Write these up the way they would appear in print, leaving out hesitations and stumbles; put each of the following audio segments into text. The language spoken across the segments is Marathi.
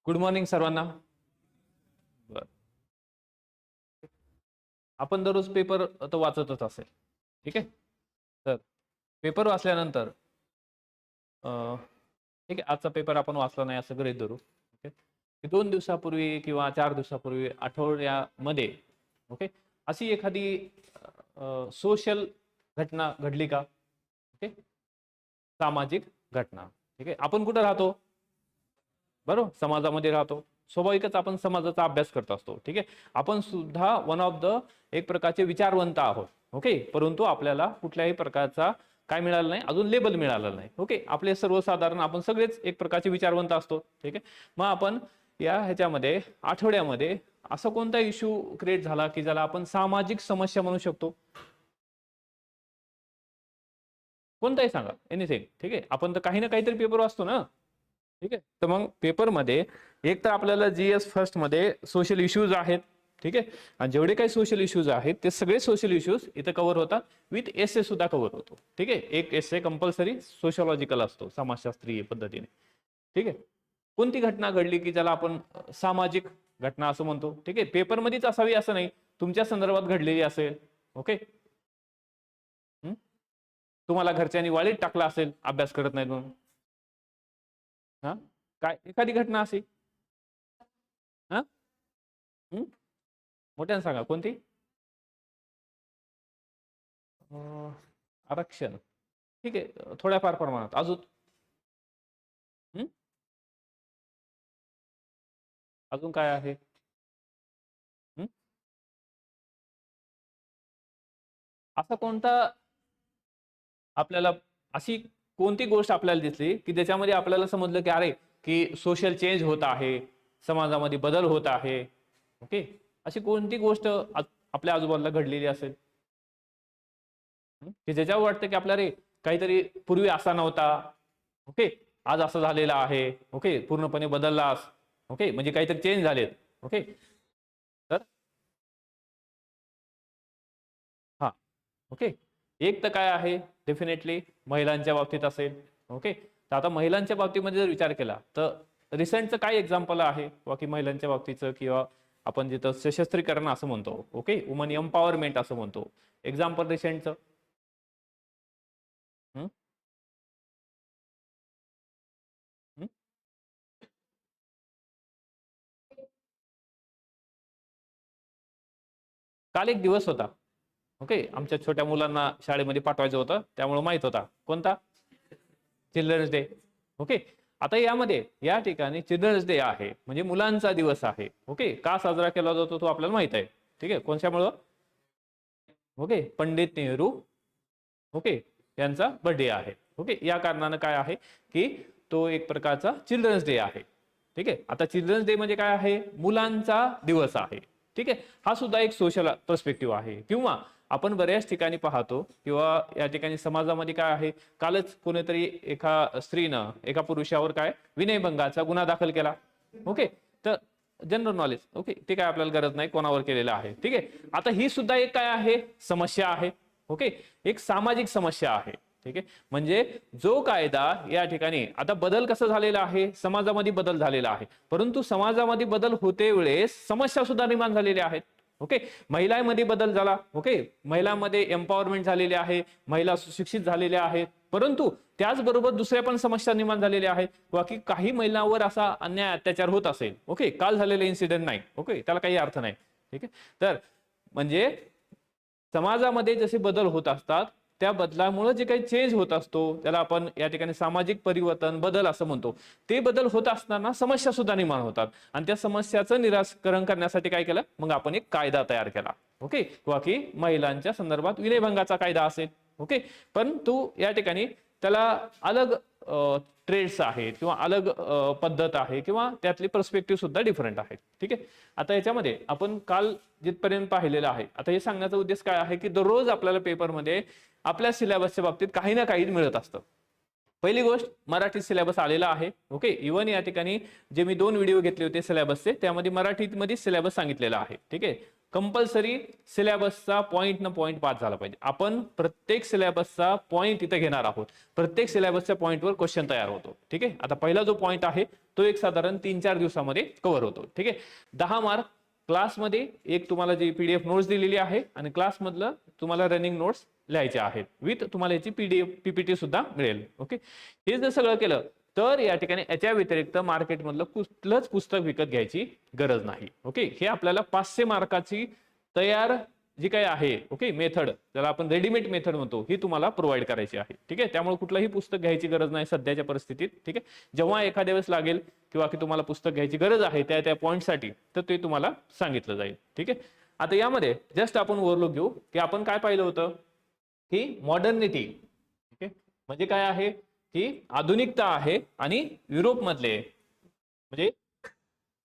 गुड मॉर्निंग सर्वांना. आपण दररोज पेपर तर वाचतच असेल, ठीक आहे. तर पेपर वाचल्यानंतर ठीक आहे, आजचा पेपर आपण वाचला नाही असं गृहीत धरू. ओके, 2 दिवसापूर्वी किंवा 4 दिवसापूर्वी आठवड्यामध्ये ओके अशी एखादी सोशल घटना घडली का? ओके, सामाजिक घटना. ठीक आहे, आपण कुठे राहतो? बरोबर, समाजामध्ये राहतो. स्वाभाविकच आपण समाजाचा अभ्यास करत असतो. ठीक आहे, आपण सुद्धा वन ऑफ द एक प्रकारचे विचारवंत आहोत. ओके, परंतु आपल्याला कुठल्याही प्रकारचा काय मिळालं नाही, अजून लेबल मिळालं नाही. ओके, आपले सर्वसाधारण आपण सगळेच एक प्रकारचे विचारवंत असतो. ठीक आहे, मग आपण या ह्याच्यामध्ये आठवड्यामध्ये असा कोणता इश्यू क्रिएट झाला की ज्याला आपण सामाजिक समस्या म्हणू शकतो? कोणताही सांगा, एनिथिंग. ठीक आहे, आपण तर काही ना काहीतरी पेपर वाचतो ना. ठीक आहे, तर मग पेपरमध्ये एक तर आपल्याला जीएस फर्स्ट मध्ये सोशल इश्यूज आहेत. ठीक आहे, आणि जेवढे काही सोशल इश्यूज आहेत ते सगळे सोशल इश्यूज इथं कव्हर होतात, विथ एसे सुद्धा कव्हर होतो. ठीक आहे, एक एसे कंपल्सरी सोशलॉजिकल असतो समाजशास्त्रीय पद्धतीने. ठीक आहे, कोणती घटना घडली की ज्याला आपण सामाजिक घटना असं म्हणतो? ठीक आहे, पेपरमध्येच असावी असं नाही, तुमच्या संदर्भात घडलेली असेल. ओके, तुम्हाला घरच्यांनी वाळीत टाकला असेल अभ्यास करत नाही म्हणून. हा, काय एखादी घटना अशी? हा, मोठ्याने सांगा कोणती? आरक्षण. ठीक आहे, थोड्याफार प्रमाणात. अजून अजून काय आहे? असा कोणता आपल्याला अशी कोणती गोष्ट आपल्याला दिसली की ज्याच्यामध्ये आपल्याला समजलं की अरे की सोशल चेंज होत आहे, समाजामध्ये बदल होत आहे? ओके, अशी कोणती गोष्ट आपल्या आजूबाजूला घडलेली असेल की ज्याच्यावर वाटतं की आपल्या रे काहीतरी पूर्वी असा नव्हता, ओके आज असं झालेलं आहे, ओके पूर्णपणे बदललास, ओके म्हणजे काहीतरी चेंज झालेत. ओके, तर हा, ओके, एक तर काय आहे, डेफिनेटली महिलांच्या बाबतीत असेल. ओके, तर आता महिलांच्या बाबतीमध्ये जर विचार केला तर रिसेंटचं काय एक्झाम्पल आहे बाकी महिलांच्या बाबतीचं, किंवा आपण जिथं सशस्त्रीकरण असं म्हणतो, ओके वुमन एम्पॉवरमेंट असं म्हणतो, एक्झाम्पल रिसेंटचं? काल एक दिवस होता, ओके आमच्या छोट्या मुलांना शाळेमध्ये पाठवायचं होतं, त्यामुळे माहित होता कोणता? Children's day. ओके, आता यामध्ये या ठिकाणी चिल्ड्रन्स डे आहे म्हणजे मुलांचा दिवस आहे. ओके, का साजरा केला जातो तो आपल्याला माहित आहे. ठीक आहे, कोणत्यामुळं? ओके, पंडित नेहरू ओके यांचा बर्थडे आहे. ओके, या कारणानं काय आहे की तो एक प्रकारचा चिल्ड्रन्स डे आहे. ठीक आहे, आता चिल्ड्रन्स डे म्हणजे काय आहे? मुलांचा दिवस आहे. ठीक आहे, हा सुद्धा एक सोशल पर्स्पेक्टिव्ह आहे. किंवा आपण बऱ्याच ठिकाणी पाहतो किंवा या ठिकाणी समाजामध्ये काय आहे, कालच कोणीतरी एका स्त्रीनं एका पुरुषावर काय विनयभंगाचा गुन्हा दाखल केला. ओके, तर जनरल नॉलेज, ओके ते काय आपल्याला गरज नाही कोणावर केलेलं आहे. ठीक आहे, आता ही सुद्धा एक काय आहे, समस्या आहे. ओके, एक सामाजिक समस्या आहे. ठीक आहे, म्हणजे जो कायदा या ठिकाणी आता बदल कसा झालेला आहे, समाजामध्ये बदल झालेला आहे, परंतु समाजामध्ये बदल होते वेळेस समस्या सुद्धा निर्माण झालेल्या आहेत. ओके, महिलांमध्ये बदल झाला, ओके महिलांमध्ये एम्पॉवरमेंट झालेले आहे, महिला सुशिक्षित झालेल्या आहेत, परंतु त्याचबरोबर दुसऱ्या पण समस्या निर्माण झालेल्या आहेत. बाकी काही महिलांवर असा अन्याय अत्याचार होत असेल, ओके काल झालेले इन्सिडेंट नाही, ओके त्याला काही अर्थ नाही. ठीक आहे, तर म्हणजे समाजामध्ये जसे बदल होत असतात त्या बदलामुळे जे काही चेंज होत असतो त्याला आपण या ठिकाणी सामाजिक परिवर्तन बदल असं म्हणतो. ते बदल होत असताना समस्या सुद्धा निर्माण होतात आणि त्या समस्याचं निराकरण करण्यासाठी काय केलं, मग आपण एक कायदा तयार केला. ओके, किंवा की महिलांच्या संदर्भात विनयभंगाचा कायदा असेल. ओके, परंतु या ठिकाणी त्याला अलग ट्रेड्स आहेत किंवा अलग पद्धत आहे किंवा त्यातली पर्स्पेक्टिव्ह सुद्धा डिफरंट आहे. ठीक आहे, आता याच्यामध्ये आपण काल जिथपर्यंत पाहिलेलं आहे, आता हे सांगण्याचा उद्देश काय आहे की दररोज आपल्याला पेपरमध्ये आपल्या सिलेबसच्या बाबतीत काही ना काही मिळत असतं. पहिली गोष्ट, मराठी सिलेबस आलेला आहे. ओके, इव्हन या ठिकाणी जे मी 2 व्हिडिओ घेतले होते सिलेबसचे त्यामध्ये मराठीमध्ये सिलेबस सांगितलेला आहे. ठीक आहे, कंपल्सरी सिलेबसचा पॉईंट न पॉईंट पास झाला पाहिजे. आपण प्रत्येक सिलेबसचा पॉईंट इथे घेणार आहोत. प्रत्येक सिलेबसच्या पॉईंटवर क्वेश्चन तयार होतो. ठीक आहे. आता पहिला जो पॉईंट आहे तो एक साधारण 3-4 दिवसामध्ये कव्हर होतो. ठीक आहे. 10 मार्क क्लासमध्ये एक तुम्हाला जी पीडीएफ नोट्स दिलेली आहे आणि क्लासमधलं तुम्हाला रनिंग नोट्स लिहायचे आहेत विथ तुम्हाला याची पीडीएफ पीपीटी सुद्धा मिळेल. ओके. हे जर सगळं केलं तर या ठिकाणी याच्या व्यतिरिक्त मार्केटमधलं कुठलंच पुस्तक विकत घ्यायची गरज नाही. ओके. हे आपल्याला 500 मार्काची तयार जी काही आहे ओके मेथड, ज्याला आपण रेडीमेड मेथड म्हणतो, ही तुम्हाला प्रोव्हाइड करायची आहे. ठीक आहे. त्यामुळे कुठलंही पुस्तक घ्यायची गरज नाही सध्याच्या परिस्थितीत. ठीक आहे. जेव्हा एखाद्या वेळेस लागेल किंवा की तुम्हाला पुस्तक घ्यायची गरज आहे त्या त्या पॉईंटसाठी तर ते तुम्हाला सांगितलं जाईल. ठीक आहे. आता यामध्ये जस्ट आपण ओव्हरलुक घेऊ की आपण काय पाहिलं होतं की मॉडर्निटी. ठीक आहे. म्हणजे काय आहे ही आधुनिकता आहे आणि युरोपमधले म्हणजे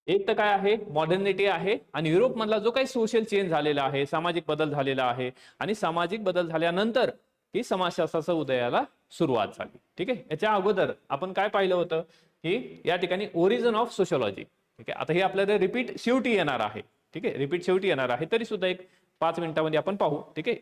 एक तर काय आहे मॉडर्निटी आहे आणि युरोप मधला जो काही सोशल चेंज झालेला आहे, सामाजिक बदल झालेला आहे आणि सामाजिक बदल झाल्यानंतर ही समाजशास्त्राचा उदयाला सुरुवात झाली. ठीक आहे. याच्या अगोदर आपण काय पाहिलं होतं की या ठिकाणी ओरिजिन ऑफ सोशॉलॉजी. ठीक आहे. आता हे आपल्याला रिपीट शेवटी येणार आहे. ठीक आहे. रिपीट शेवटी येणार आहे तरी सुद्धा एक 5 मिनिटांमध्ये आपण पाहू. ठीक आहे.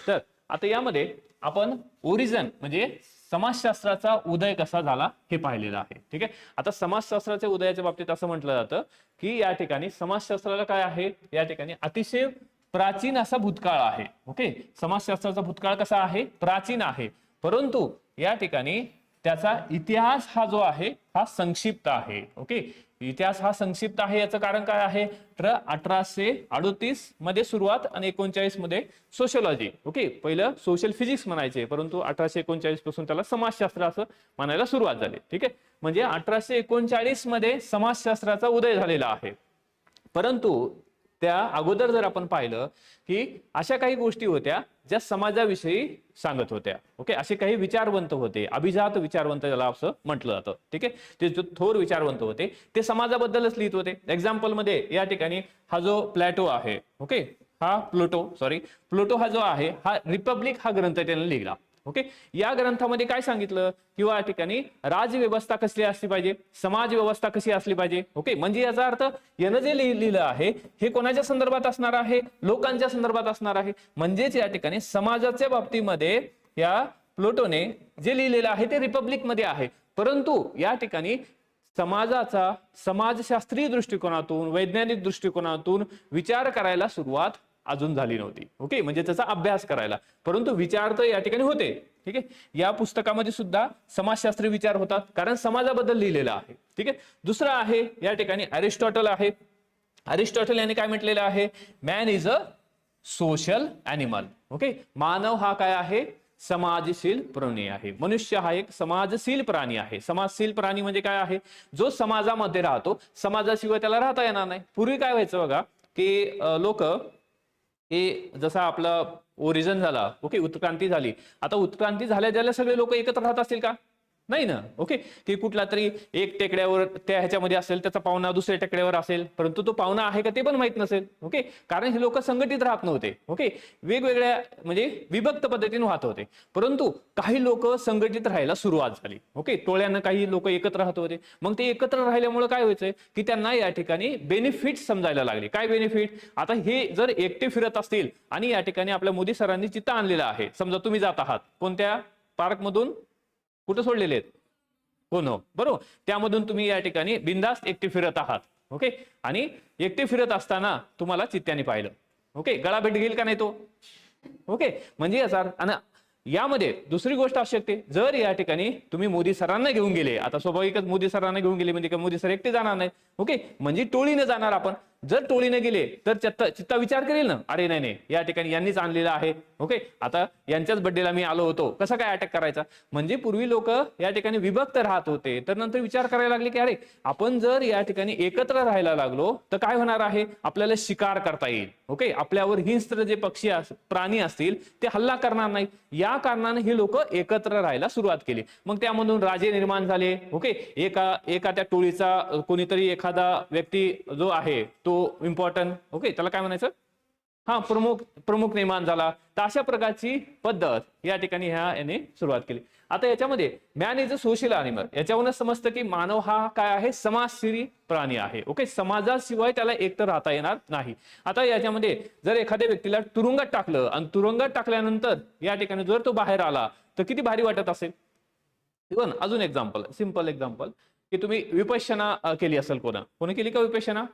तर आता यामध्ये आपण ओरिजिन म्हणजे समाजशास्त्राचा उदय कसा झाला हे पाहिलेलं आहे. ठीक आहे. आता समाजशास्त्राच्या उदयाच्या बाबतीत असं म्हटलं जातं की या ठिकाणी समाजशास्त्राला काय आहे, या ठिकाणी अतिशय प्राचीन असा भूतकाळ आहे. ओके. समाजशास्त्राचा भूतकाळ कसा आहे, प्राचीन आहे, परंतु या ठिकाणी त्याचा इतिहास हा जो आहे हा संक्षिप्त आहे. ओके. इतिहास हा संक्षिप्त आहे याचं कारण काय आहे तर 1838 मध्ये सुरुवात आणि 39 मध्ये सोशलॉजी. ओके. पहिलं सोशल फिजिक्स म्हणायचे परंतु 1839 पासून त्याला समाजशास्त्र असं म्हणायला सुरुवात झाली. ठीक आहे. म्हणजे 1839 मध्ये समाजशास्त्राचा उदय झालेला आहे. परंतु त्या अगोदर जर आपण पाहिलं की अशा काही गोष्टी होत्या ज्या समाजाविषयी सांगत होत्या. ओके. असे काही विचारवंत होते, अभिजात विचारवंत ज्याला असं म्हटलं जातं. ठीक आहे. ते जो थोर विचारवंत होते ते समाजाबद्दलच लिहित होते. एक्झाम्पल मध्ये या ठिकाणी हा जो प्लॅटो आहे ओके हा प्लुटो हा जो आहे हा रिपब्लिक हा ग्रंथ त्याने लिहिला. ओके. या ग्रंथामध्ये काय सांगितलं किंवा या ठिकाणी राजव्यवस्था कसली असली पाहिजे, समाज व्यवस्था कशी असली पाहिजे. ओके. म्हणजे याचा अर्थ यानं जे लिहिलं आहे हे कोणाच्या संदर्भात असणार आहे, लोकांच्या संदर्भात असणार आहे. म्हणजेच या ठिकाणी समाजाच्या बाबतीमध्ये या प्लुटोने जे लिहिलेलं आहे ते रिपब्लिक मध्ये आहे. परंतु या ठिकाणी समाजाचा समाजशास्त्रीय दृष्टिकोनातून वैज्ञानिक दृष्टिकोनातून विचार करायला सुरुवात अजून झाली नव्हती. ओके. म्हणजे त्याचा अभ्यास करायला, परंतु विचार तर या ठिकाणी होते. ठीक आहे. या पुस्तकामध्ये सुद्धा समाजशास्त्रीय विचार होतात कारण समाजाबद्दल लिहिलेलं आहे. ठीक आहे. दुसरं आहे या ठिकाणी अरिस्टॉटल आहे. अरिस्टॉटल यांनी काय म्हटलेलं आहे, man is a social animal. Okay. मानव हा काय आहे, समाजशील प्राणी आहे. मनुष्य हा एक समाजशील प्राणी आहे. समाजशील प्राणी म्हणजे काय आहे, जो समाजामध्ये राहतो, समाजाशिवाय त्याला राहता येणार नाही. पूर्वी काय व्हायचं बघा की लोक हे जसा आपला ओरिजिन झाला ओके उत्क्रांती झाली, आता उत्क्रांती झाल्या सगळे लोक एकत्र राहत असतील का, नाही ना. ओके. की कुठला तरी एक टेकड्यावर त्या ह्याच्यामध्ये असेल, त्याचा पाहुणा दुसऱ्या टेकड्यावर असेल, परंतु तो पाहुणा आहे का ते पण माहित नसेल. ओके. कारण हे लोक संघटित राहत नव्हते. ओके. वेगवेगळ्या म्हणजे विभक्त पद्धतीने वाहत होते. परंतु काही लोक संघटित राहायला सुरुवात झाली. ओके. टोळ्यानं काही लोक एकत्र राहत होते. मग ते एकत्र राहिल्यामुळे काय व्हायचंय की त्यांना या ठिकाणी बेनिफिट समजायला लागले. काय बेनिफिट, आता हे जर एकटे फिरत असतील आणि या ठिकाणी आपल्या मोदी सरांनी चित्त आणलेलं आहे, समजा तुम्ही जात आहात कोणत्या पार्क मधून, कुठं सोडलेले आहेत, हो नो बरोबर, त्यामधून तुम्ही या ठिकाणी बिंदास्त एकटे फिरत आहात. ओके. आणि एकटे फिरत असताना तुम्हाला चित्त्याने पाहिलं. ओके. गळा भेट घेईल का नाही तो. ओके. म्हणजे याचा आणि यामध्ये दुसरी गोष्ट अशी शकते, जर या ठिकाणी तुम्ही मोदी सरांना घेऊन गेले, आता स्वाभाविकच मोदी सरांना घेऊन गेले म्हणजे मोदी सर एकटे जाणार नाही. ओके. म्हणजे टोळीने जाणार आपण. जर टोळीने गेले तर चित्ता विचार करेल ना, अरे नाही नाही या ठिकाणी यांनीच आणलेलं आहे. ओके. आता यांच्याच बर्थडेला मी आलो होतो, कसा काय अटॅक करायचा. म्हणजे पूर्वी लोक या ठिकाणी विभक्त राहत होते, तर नंतर विचार करायला लागले की अरे आपण जर या ठिकाणी एकत्र राहायला लागलो तर काय होणार आहे, आपल्याला शिकार करता येईल. ओके. आपल्यावर हिंस्त्र जे पक्षी प्राणी असतील ते हल्ला करणार नाही. या कारणाने हे लोक एकत्र राहायला सुरुवात केली. मग त्यामधून राजे निर्माण झाले. ओके. एका त्या टोळीचा कोणीतरी एखादा व्यक्ती जो आहे तो इम्पॉर्टंट, ओके, त्याला काय म्हणायचं, हा प्रमुख प्रमुख निर्माण झाला. तर अशा प्रकारची पद्धत या ठिकाणी याने सुरुवात केली. आता याच्यामध्ये man is a social animal, याच्यावरूनच समजतं की मानव हा काय आहे, समाजशील प्राणी आहे. ओके, समाजाशिवाय त्याला एकटं राहता येणार नाही. आता याच्यामध्ये जर एखाद्या व्यक्तीला तुरुंगात टाकलं आणि तुरुंगात टाकल्यानंतर या ठिकाणी जर तो बाहेर आला तर किती भारी वाटत असेल. इव्हन अजून एक्झाम्पल, सिंपल एक्झाम्पल, की तुम्ही विपश्यना केली असेल, कोणी केली का विपश्यना?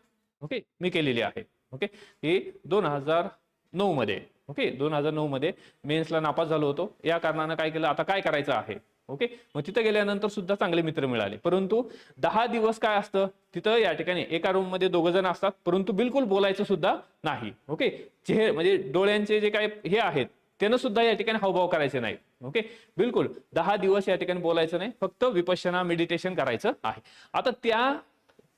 ओके, मी केलेली आहे. ओके, ही 2009 मध्ये, ओके 2009 मध्ये मेन्सला नापास झालो होतो. या कारणानं काय केलं, आता काय करायचं आहे. ओके, मग तिथं गेल्यानंतर सुद्धा चांगले मित्र मिळाले, परंतु 10 दिवस काय असतं तिथं या ठिकाणी एका रूम मध्ये 2 जण असतात, परंतु बिलकुल बोलायचं सुद्धा नाही. ओके, चेहरे म्हणजे डोळ्यांचे जे काय हे आहेत त्यानं सुद्धा या ठिकाणी हावभाव करायचे नाही. ओके, बिलकुल 10 दिवस या ठिकाणी बोलायचं नाही, फक्त विपश्यना मेडिटेशन करायचं आहे. आता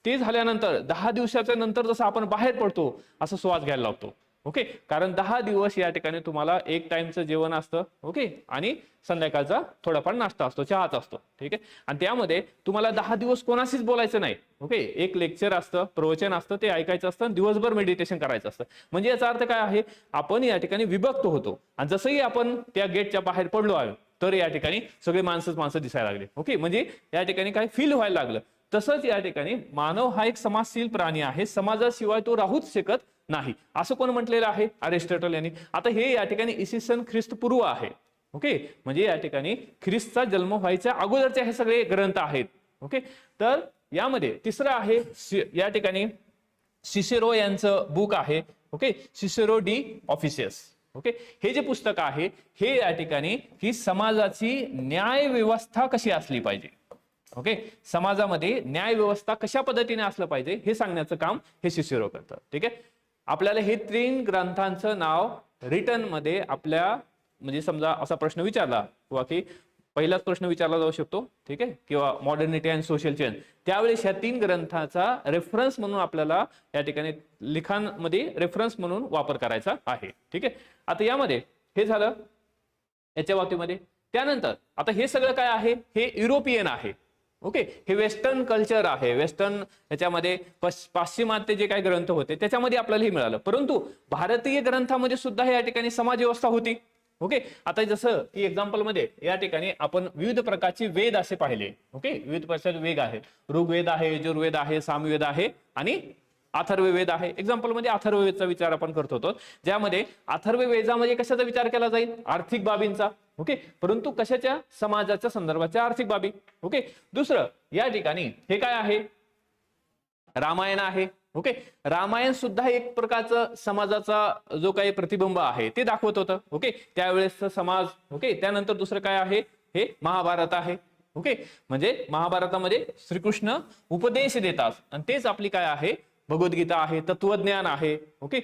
ते झाल्यानंतर 10 दिवसाच्या नंतर जसं आपण बाहेर पडतो असं श्वास घ्यायला लागतो. ओके, कारण 10 दिवस या ठिकाणी तुम्हाला एक टाइमचं जेवण असतं. ओके, आणि संध्याकाळचा थोडाफार नाश्ता असतो, चहाच असतो. ठीक आहे, आणि त्यामध्ये तुम्हाला 10 दिवस कोणाशीच बोलायचं नाही. ओके, एक लेक्चर असतं, प्रवचन असतं, ते ऐकायचं असतं, दिवसभर मेडिटेशन करायचं असतं. म्हणजे याचा अर्थ काय आहे, आपण या ठिकाणी विभक्त होतो. आणि जसंही आपण त्या गेटच्या बाहेर पडलो आहे तर या ठिकाणी सगळे माणसं दिसायला लागले. ओके, म्हणजे या ठिकाणी काय फील व्हायला लागलं. तसंच या ठिकाणी मानव हा एक समाजशील प्राणी आहे, समाजाशिवाय तो राहूच शकत नाही, असं कोण म्हटलेलं आहे, अरिस्टॉटल यांनी. आता हे या ठिकाणी इसवी ख्रिस्तपूर्व आहे. ओके, म्हणजे या ठिकाणी ख्रिस्तचा जन्म व्हायच्या अगोदरचे हे सगळे ग्रंथ आहेत. ओके, तर यामध्ये तिसरं आहे या ठिकाणी सिसेरो यांचं बुक आहे. Okay, Cicero De Officiis. Okay, हे जे पुस्तक आहे हे या ठिकाणी ही समाजाची न्याय व्यवस्था कशी असली पाहिजे. ओके, समाजामध्ये न्याय व्यवस्था कशा पद्धतीने असलं पाहिजे हे सांगण्याचं काम हे सिसेरो करतं. ठीक आहे, आपल्याला हे 3 ग्रंथांचं नाव रिटर्न मध्ये आपल्या म्हणजे समजा असा प्रश्न विचारला किंवा की पहिलाच प्रश्न विचारला जाऊ शकतो. ठीक आहे, किंवा मॉडर्निटी अँड सोशल चेंज, त्यावेळेस ह्या 3 ग्रंथाचा रेफरन्स म्हणून आपल्याला या ठिकाणी लिखाणामध्ये रेफरन्स म्हणून वापर करायचा आहे. ठीक आहे, आता यामध्ये हे झालं याच्या बाबतीमध्ये. त्यानंतर आता हे सगळं काय आहे, हे युरोपियन आहे. ओके, हे वेस्टर्न कल्चर आहे, वेस्टर्न याच्यामध्ये पाश्चिमात्य जे काही ग्रंथ होते त्याच्यामध्ये आपल्याला हे मिळालं, परंतु भारतीय ग्रंथामध्ये सुद्धा या ठिकाणी समाज व्यवस्था होती. ओके, आता जसं की एक्झाम्पल मध्ये या ठिकाणी आपण विविध प्रकारचे वेद असे पाहिले. ओके, विविध प्रकारचे वेद आहेत, ऋग्वेद आहे, यजुर्वेद आहे, सामवेद आहे आणि अथर्ववेद आहे. एक्झाम्पल मध्ये अथर्ववेदचा विचार आपण करत होतो, ज्यामध्ये अथर्ववेदामध्ये कशाचा विचार केला जाईल, आर्थिक बाबींचा. ओके, परंतु कशाच्या, समाजाच्या संदर्भाच्या आर्थिक बाबी. ओके, दुसरं या ठिकाणी हे काय आहे, रामायण आहे. ओके, रामायण सुद्धा एक प्रकारचं समाजाचा जो काही प्रतिबिंब आहे ते दाखवत होतं. ओके, त्यावेळेस समाज. ओके, त्यानंतर दुसरं काय आहे, हे महाभारत आहे. ओके, म्हणजे महाभारतामध्ये श्रीकृष्ण उपदेश देतात आणि तेच आपली काय आहे, भगवद्गीता आहे, तत्वज्ञान आहे. ओके,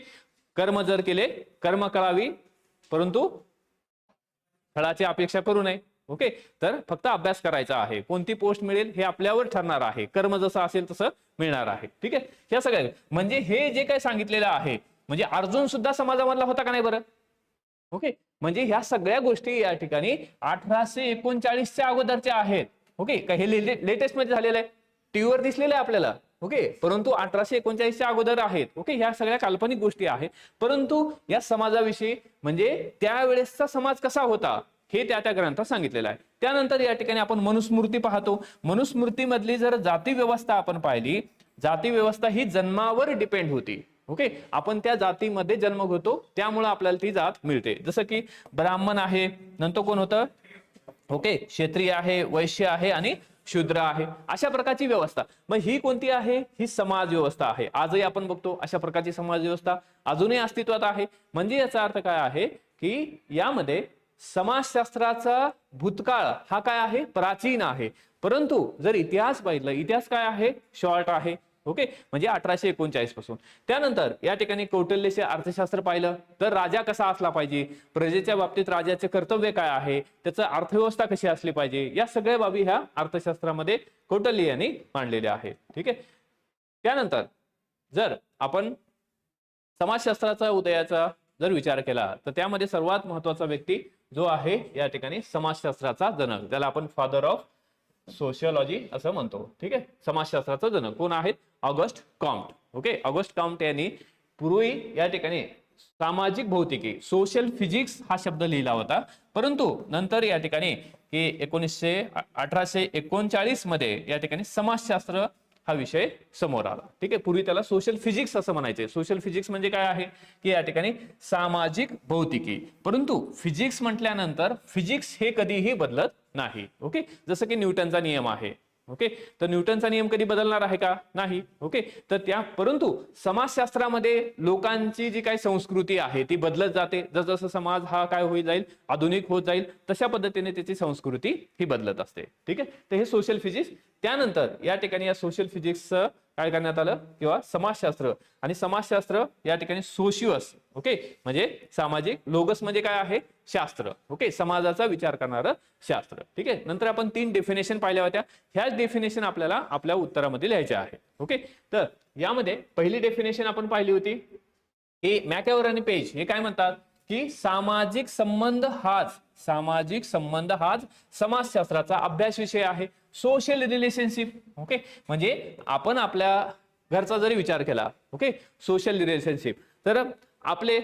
कर्म जर केले, कर्म करावी, परंतु फळाची अपेक्षा करू नये. ओके, तर फक्त अभ्यास करायचा आहे, कोणती पोस्ट मिळेल हे आपल्यावर ठरणार आहे, कर्म जसं असेल तसं मिळणार आहे. ठीक आहे, या सगळ्या म्हणजे हे जे काही सांगितलेलं आहे, म्हणजे अर्जुन सुद्धा समाजामधला होता का नाही बरं. ओके, म्हणजे ह्या सगळ्या गोष्टी या ठिकाणी 1839च्या अगोदरच्या आहेत. ओके, हे लेटेस्ट मध्ये झालेलं आहे, टीव्हीवर दिसलेलं आहे आपल्याला. ओके, परंतु 1839च्या अगोदर आहेत. ओके, ह्या सगळ्या काल्पनिक गोष्टी आहेत, परंतु या समाजाविषयी म्हणजे त्यावेळेसचा समाज कसा होता हे त्या ग्रंथात सांगितलेलं आहे. त्यानंतर या ठिकाणी आपण मनुस्मृती पाहतो. मनुस्मृतीमधली जर जाती व्यवस्था आपण पाहिली, जाती व्यवस्था ही जन्मावर डिपेंड होती. ओके, आपण त्या जातीमध्ये जन्म घेतो, त्यामुळे आपल्याला ती जात मिळते. जसं की ब्राह्मण आहे, नंतर कोण होतं, ओके, क्षत्रिय आहे, वैश्य आहे आणि शूद्र आहे, अशा प्रकारची व्यवस्था. मग ही कोणती आहे, ही समाज व्यवस्था आहे. आजही आपण बघतो अशा प्रकारची समाज व्यवस्था अजूनही अस्तित्वात आहे. म्हणजे याचा अर्थ काय आहे की यामध्ये समाजशास्त्राचा भूतकाळ हा काय आहे, प्राचीन आहे, परंतु जर इतिहास पाहिलं, इतिहास काय आहे, शॉर्ट आहे. ओके, म्हणजे 1839 पासून. त्यानंतर या ठिकाणी कौटिल्यचे अर्थशास्त्र पाहिलं तर राजा कसा असला पाहिजे, प्रजेच्या बाबतीत राजाचे कर्तव्य काय आहे, त्याचं अर्थव्यवस्था कशी असली पाहिजे, या सगळ्या बाबी ह्या अर्थशास्त्रामध्ये कौटिल्य यांनी मांडलेल्या आहेत. ठीक आहे, त्यानंतर जर आपण समाजशास्त्राचा उदयाचा जर विचार केला तर त्यामध्ये सर्वात महत्वाचा व्यक्ती जो आहे या ठिकाणी समाजशास्त्राचा जनक, त्याला आपण फादर ऑफ सोशियोलॉजी असं म्हणतो. ठीक आहे, समाजशास्त्राचा जनक कोण आहेत, August Comte. Okay, August Comte यांनी पूर्वी या ठिकाणी सामाजिक भौतिकी, सोशल फिजिक्स हा शब्द लिहिला होता, परंतु नंतर या ठिकाणी की 1839 मध्ये या ठिकाणी समाजशास्त्र हा विषय समोर आला. ठीक आहे, पूर्वी त्याला सोशल फिजिक्स असं म्हणायचे. सोशल फिजिक्स म्हणजे काय आहे की या ठिकाणी सामाजिक भौतिकी, परंतु फिजिक्स म्हटल्यानंतर फिजिक्स हे कधीही बदलत नाही. ओके, जसं की न्यूटनचा नियम आहे. ओके, तर न्यूटनचा नियम कधी बदलणार आहे का? नाही. ओके, तर त्या परंतु समाजशास्त्रामध्ये लोकांची जी काही संस्कृती आहे ती बदलत जाते. जसजसं समाज हा काय होईल जाईल, आधुनिक होत जाईल, तशा पद्धतीने त्याची संस्कृती ही बदलत असते. ठीक आहे, तर हे सोशल फिजिक्स. त्यानंतर या ठिकाणी या सोशल फिजिक्सचं काय करण्यात आलं किंवा समाजशास्त्र, आणि समाजशास्त्र या ठिकाणी सोशियस, ओके, म्हणजे सामाजिक, लोगस म्हणजे काय आहे, शास्त्र. ओके, समाजाचा विचार करणारं शास्त्र. ठीक आहे, नंतर आपण 3 डेफिनेशन पाहिल्या होत्या. ह्याच डेफिनेशन आपल्याला आपल्या उत्तरामध्ये लिहायच्या आहे. ओके, तर यामध्ये पहिली डेफिनेशन आपण पाहिली होती की मॅकॅवर आणि पेज हे काय म्हणतात की सामाजिक संबंध हाच समाजशास्त्राचा अभ्यास विषय आहे. Social relationship. ओके, म्हणजे आपण आपल्या घरचा जरी विचार केला, ओके, सोशल रिलेशनशिप, तर आपले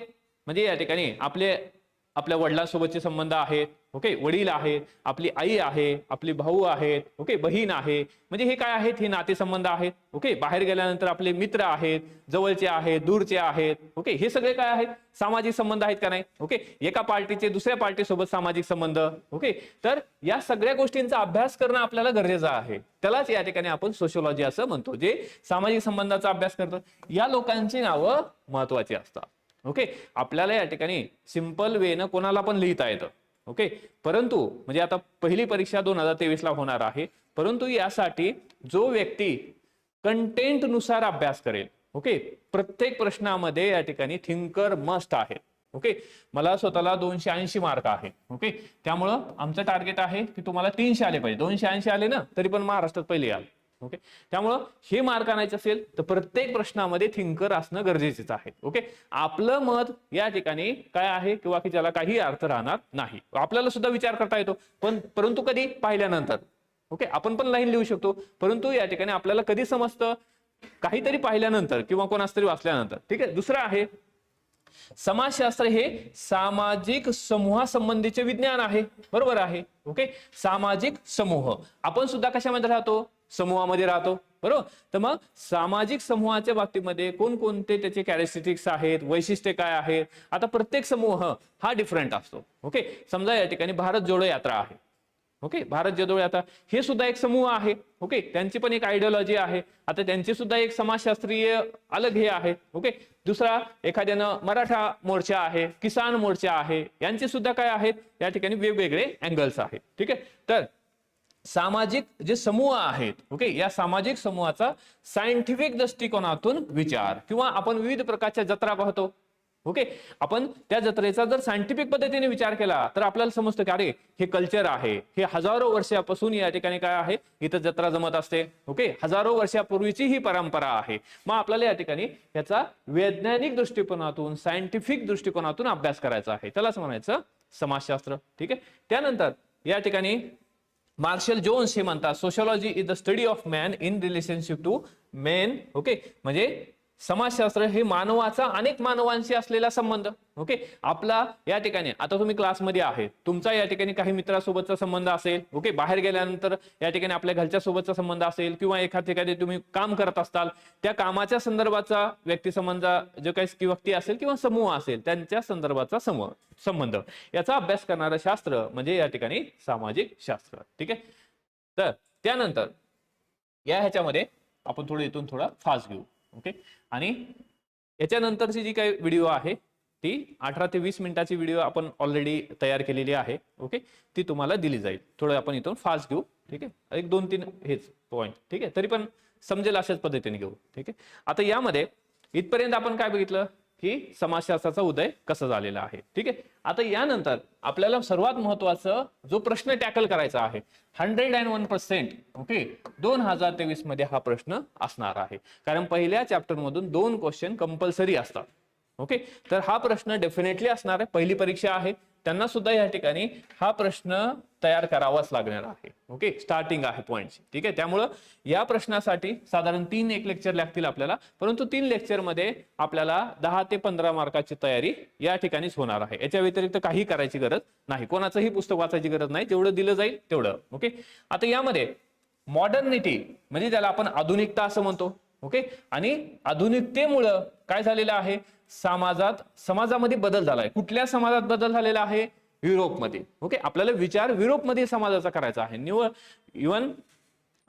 म्हणजे या ठिकाणी आपल्या वडिलांसोबतचे संबंध आहेत. ओके, वडील आहेत, आपली आई आहे, आपली भाऊ आहेत, ओके, बहीण आहे, म्हणजे हे काय आहेत, हे नातेसंबंध आहेत. ओके, बाहेर गेल्यानंतर आपले मित्र आहेत, जवळचे आहेत, दूरचे आहेत. ओके, हे सगळे काय आहेत, सामाजिक संबंध आहेत का नाही. ओके, एका पार्टीचे दुसऱ्या पार्टीसोबत सामाजिक संबंध. ओके, तर या सगळ्या गोष्टींचा अभ्यास करणं आपल्याला गरजेचं आहे. त्यालाच या ठिकाणी आपण सोशिओलॉजी असं म्हणतो, जे सामाजिक संबंधाचा अभ्यास करतो. या लोकांची नावं महत्वाची असतात. ओके, आपल्याला या ठिकाणी सिंपल वेनं कोणाला पण लिहिता येतं. ओके, परंतु म्हणजे आता पहिली परीक्षा 2023 ला होणार आहे, परंतु यासाठी जो व्यक्ती कंटेंट नुसार अभ्यास करेल, ओके, प्रत्येक प्रश्नामध्ये या ठिकाणी थिंकर मस्ट आहे. ओके, मला स्वतःला 280 मार्क आहे. ओके, त्यामुळं आमचं टार्गेट आहे की तुम्हाला 300 आले पाहिजे. 280 आले ना तरी पण महाराष्ट्रात पहिले याल. ओके, त्यामुळं हे मार्क आणायचे असेल तर प्रत्येक प्रश्नामध्ये थिंकर असणं गरजेचंच आहे. ओके, आपलं मत या ठिकाणी काय आहे किंवा की ज्याला काही अर्थ राहणार नाही. आपल्याला सुद्धा विचार करता येतो, परंतु कधी, पाहिल्यानंतर. ओके, आपण पण लाईन लिहू शकतो, परंतु या ठिकाणी आपल्याला कधी समजतं, काहीतरी पाहिल्यानंतर किंवा कोणास तरी वाचल्यानंतर. ठीक आहे, दुसरं आहे समाजशास्त्र हे सामाजिक समूहासंबंधीचे विज्ञान आहे. बरोबर आहे. ओके, सामाजिक समूह, आपण सुद्धा कशामध्ये राहतो, समूहामध्ये राहतो. बरोबर, तर मग सामाजिक समूहाच्या बाबतीमध्ये कोणकोणते त्याचे कॅरेक्टरिस्टिक्स आहेत, वैशिष्ट्ये काय आहेत. आता प्रत्येक समूह हा डिफरंट असतो. ओके, समजा या ठिकाणी भारत जोडो यात्रा आहे. ओके, भारत जोडो यात्रा हे सुद्धा एक समूह आहे. ओके, त्यांची पण एक आयडियोलॉजी आहे. आता त्यांची सुद्धा एक समाजशास्त्रीय अलग हे आहे. ओके, दुसरा एखाद्यानं मराठा मोर्चा आहे, किसान मोर्चा आहे, यांचे सुद्धा काय आहेत, या ठिकाणी वेगवेगळे अँगल्स आहेत. ठीक आहे, तर सामाजिक जे समूह आहेत, ओके, या सामाजिक समूहाचा सायंटिफिक दृष्टिकोनातून विचार, किंवा आपण विविध प्रकारच्या जत्रा पाहतो. ओके, आपण त्या जत्रेचा जर सायंटिफिक पद्धतीने विचार केला तर आपल्याला समजतं की अरे हे कल्चर आहे, हे हजारो वर्षापासून या ठिकाणी काय आहे, इथं जत्रा जमत असते. ओके, हजारो वर्षापूर्वीची ही परंपरा आहे. मग आपल्याला या ठिकाणी याचा वैज्ञानिक दृष्टिकोनातून, सायंटिफिक दृष्टिकोनातून अभ्यास करायचा आहे. त्यालाच म्हणायचं समाजशास्त्र. ठीक आहे, त्यानंतर या ठिकाणी मार्शल जोन्स हे म्हणतात sociology is the study of man in relationship to men. Okay, म्हणजे समाजशास्त्र हे मानवाचा अनेक मानवांशी असलेला संबंध. ओके, आपला या ठिकाणी आता तुम्ही क्लासमध्ये आहे, तुमचा या ठिकाणी काही मित्रासोबतचा संबंध असेल. ओके, बाहेर गेल्यानंतर या ठिकाणी आपल्या घरच्या सोबतचा संबंध असेल, किंवा एखाद्या ठिकाणी तुम्ही काम करत असताल त्या कामाच्या संदर्भाचा व्यक्तिसंबंध जो काही व्यक्ती असेल किंवा समूह असेल त्यांच्या संदर्भाचा संबंध याचा अभ्यास करणारं शास्त्र म्हणजे या ठिकाणी सामाजिक शास्त्र. ठीक आहे, तर त्यानंतर या ह्याच्यामध्ये आपण थोडं इथून थोडा फास्ट घेऊ. ओके, आणि याच्यानंतरची जी काही व्हिडिओ आहे ती 18 ते 20 मिनिटाची व्हिडिओ आपण ऑलरेडी तयार केलेली आहे. ओके, ती तुम्हाला दिली जाईल. थोडं आपण इथून फास्ट घेऊ. ठीक आहे, 1 2 3 हेच पॉइंट. ठीक आहे, तरी पण समजेल अशाच पद्धतीने घेऊ. ठीक आहे, आता यामध्ये इथपर्यंत आपण काय बघितलं की समाजशास्त्राचा उदय कसा झालेला आहे. ठीक आहे, आता यानंतर आपल्याला सर्वात महत्वाचं जो प्रश्न टॅकल करायचा आहे 101%. ओके, 2023 मध्ये हा प्रश्न असणार आहे, कारण पहिल्या चॅप्टर मधून 2 क्वेश्चन कंपल्सरी असतात. ओके, तर हा प्रश्न डेफिनेटली असणार आहे. पहिली परीक्षा आहे, त्यांना सुद्धा या ठिकाणी हा प्रश्न तयार करावाच लागणार आहे. ओके, स्टार्टिंग आहे पॉइंट. ठीक आहे, त्यामुळं या प्रश्नासाठी साधारण 3 एक लेक्चर लागतील आपल्याला, परंतु 3 लेक्चर मध्ये आपल्याला 10 ते 15 मार्काची तयारी या ठिकाणीच होणार आहे. याच्या व्यतिरिक्त काही करायची गरज नाही, कोणाचंही पुस्तक वाचायची गरज नाही, जेवढं दिलं जाईल तेवढं. ओके, आता यामध्ये मॉडर्निटी म्हणजे ज्याला आपण आधुनिकता असं म्हणतो. ओके, आणि आधुनिकतेमुळं काय झालेलं आहे, समाजामध्ये बदल झालाय. कुठल्या समाजात बदल झालेला आहे, युरोपमध्ये. ओके, आपल्याला विचार युरोपमध्ये समाजाचा करायचा आहे. इव्हन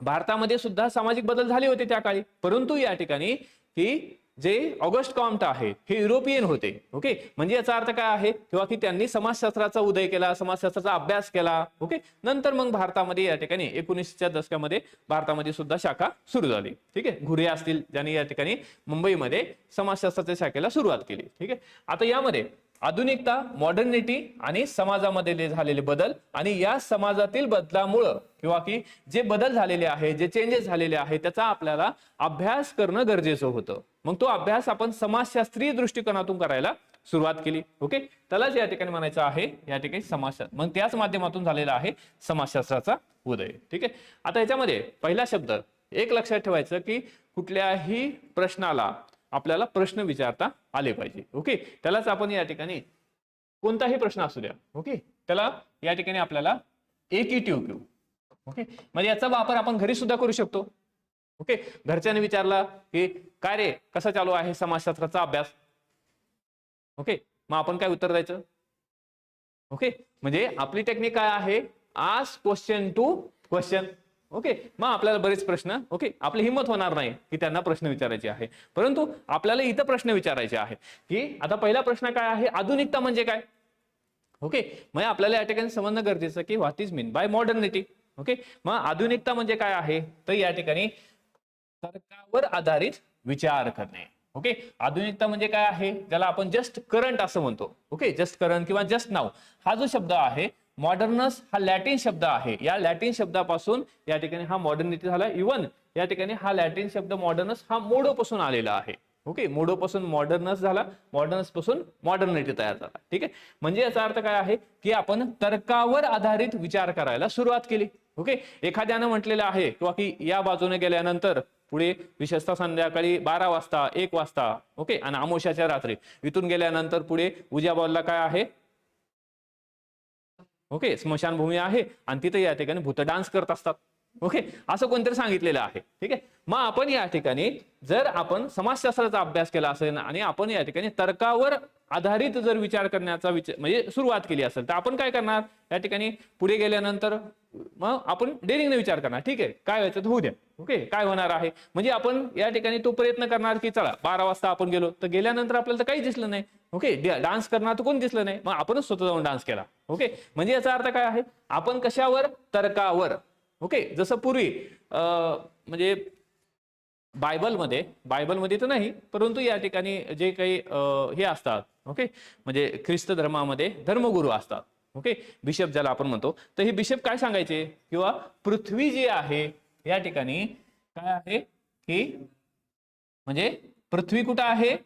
भारतामध्ये सुद्धा सामाजिक बदल झाले होते त्या काळी, परंतु या ठिकाणी की जे ऑगस्ट कॉम्ट आहे हे युरोपियन होते. ओके, म्हणजे याचा अर्थ काय आहे, किंवा की त्यांनी समाजशास्त्राचा उदय केला, समाजशास्त्राचा अभ्यास केला. ओके, नंतर मग भारतामध्ये या ठिकाणी 1900च्या दशकामध्ये भारतामध्ये सुद्धा शाखा सुरू झाली. ठीक आहे, घुरे असतील ज्यांनी या ठिकाणी मुंबईमध्ये समाजशास्त्राच्या शाखेला सुरुवात केली. ठीक आहे, आता यामध्ये आधुनिकता, मॉडर्निटी आणि समाजामध्ये झालेले बदल, आणि या समाजातील बदलामुळं किंवा की जे बदल झालेले आहे, जे चेंजेस झालेले आहे, त्याचा आपल्याला अभ्यास करणं गरजेचं होतं. मग तो अभ्यास आपण समाजशास्त्रीय दृष्टिकोनातून करायला सुरुवात केली. ओके, त्यालाच या ठिकाणी म्हणायचं आहे या ठिकाणी समाजशास्त्र. मग त्याच माध्यमातून झालेला आहे समाजशास्त्राचा उदय. ठीक आहे, आता याच्यामध्ये पहिला शब्द एक लक्षात ठेवायचं की कुठल्याही प्रश्नाला आपल्याला प्रश्न विचारता आले पाहिजे. ओके, त्यालाच आपण या ठिकाणी कोणताही प्रश्न असू द्या, ओके, त्याला या ठिकाणी आपल्याला AKTUQ. ओके, म्हणजे याचा वापर आपण घरी सुद्धा करू शकतो. ओके, घरच्यांनी विचारला की काय रे, कसा चालू आहे समाजशास्त्राचा अभ्यास. ओके, मग आपण काय उत्तर द्यायचं. ओके, म्हणजे आपली टेक्निक काय आहे, ask question to question. Okay, मग आपल्याला बरेच प्रश्न, ओके, आपली हिंमत होणार नाही की त्यांना प्रश्न विचारायचे आहे, परंतु आपल्याला इथं प्रश्न विचारायचे आहे की आता पहिला प्रश्न काय आहे, आधुनिकता म्हणजे काय. ओके, मग आपल्याला या ठिकाणी समजणं गरजेचं की what is mean by modernity. Okay, मग आधुनिकता म्हणजे काय आहे, तर या ठिकाणी तर्कावर आधारित विचार करणे. ओके, आधुनिकता म्हणजे काय आहे, ज्याला आपण जस्ट करंट असं म्हणतो. ओके, जस्ट करंट किंवा जस्ट नाव हा जो शब्द आहे, मॉडर्नस हा लॅटिन शब्द आहे, या लॅटिन शब्दापासून या ठिकाणी हा मॉडर्निटी झाला. इव्हन या ठिकाणी हा लॅटिन शब्द मॉडर्नस हा मोडो पासून आलेला आहे. ओके, मोडो पासून मॉडर्नस झाला, मॉडर्नस पासून मॉडर्निटी तयार झाला. ठीक आहे, म्हणजे याचा अर्थ काय आहे की आपण तर्कावर आधारित विचार करायला सुरुवात केली. ओके, एखाद्यानं म्हटलेलं आहे किंवा की या बाजूने गेल्यानंतर पुढे विशेषतः संध्याकाळी 12 वाजता 1 वाजता, ओके, आणि अमावस्याच्या रात्री इथून गेल्यानंतर पुढे उज्या बाजूला काय आहे, ओके, स्मशानभूमी आहे, आणि तिथे या ठिकाणी भूत डान्स करत असतात. ओके, असं कोणतरी सांगितलेलं आहे. ठीक आहे, मग आपण या ठिकाणी जर आपण समाजशास्त्राचा अभ्यास केला असेल आणि आपण या ठिकाणी तर्कावर आधारित जर विचार करण्याचा म्हणजे सुरुवात केली असेल, तर आपण काय करणार, या ठिकाणी पुढे गेल्यानंतर मग आपण डेअरिंगने विचार करणार. ठीक आहे, काय व्हायचं तर होऊ द्या. ओके, काय होणार आहे, म्हणजे आपण या ठिकाणी तो प्रयत्न करणार की चला 12 वाजता आपण गेलो, तर गेल्यानंतर आपल्याला तर काही दिसलं नाही. ओके, डान्स करणार तर कोण दिसलं नाही, मग आपणच स्वतः जाऊन डान्स केला. ओके, म्हणजे याचा अर्थ काय आहे, आपण कशावर, तर्कावर. ओके, जसं पूर्वी म्हणजे बायबलमध्ये तर नाही, परंतु या ठिकाणी जे काही हे असतात, ओके, म्हणजे ख्रिस्त धर्मामध्ये धर्मगुरू असतात. ओके, बिशप ज्याला आपण म्हणतो, तर हे बिशप काय सांगायचे, किंवा पृथ्वी जी आहे या ठिकाणी काय आहे की म्हणजे पृथ्वी कुठं आहे,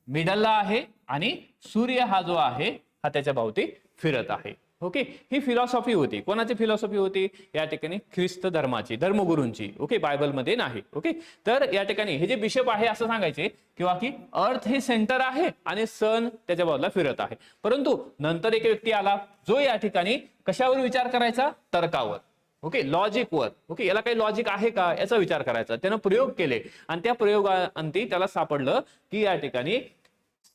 मिडलला आहे, आणि सूर्य हा जो आहे हा त्याच्या भोवती फिरत आहे. ओके, ही फिलॉसॉफी होती. कोणाची फिलॉसॉफी होती, या ठिकाणी ख्रिस्त धर्माची, धर्मगुरूंची. ओके, बायबलमध्ये नाही. ओके, तर या ठिकाणी हे जे बिशप आहे असं सांगायचे किंवा की अर्थ हे सेंटर आहे आणि सन त्याच्या बाजूला फिरत आहे. परंतु नंतर एक व्यक्ती आला जो या ठिकाणी कशावर विचार करायचा, तर्कावर. ओके, लॉजिकवर. ओके, याला काही लॉजिक आहे का याचा विचार करायचा. त्यानं प्रयोग केले आणि त्या प्रयोगाअंती त्याला सापडलं की या ठिकाणी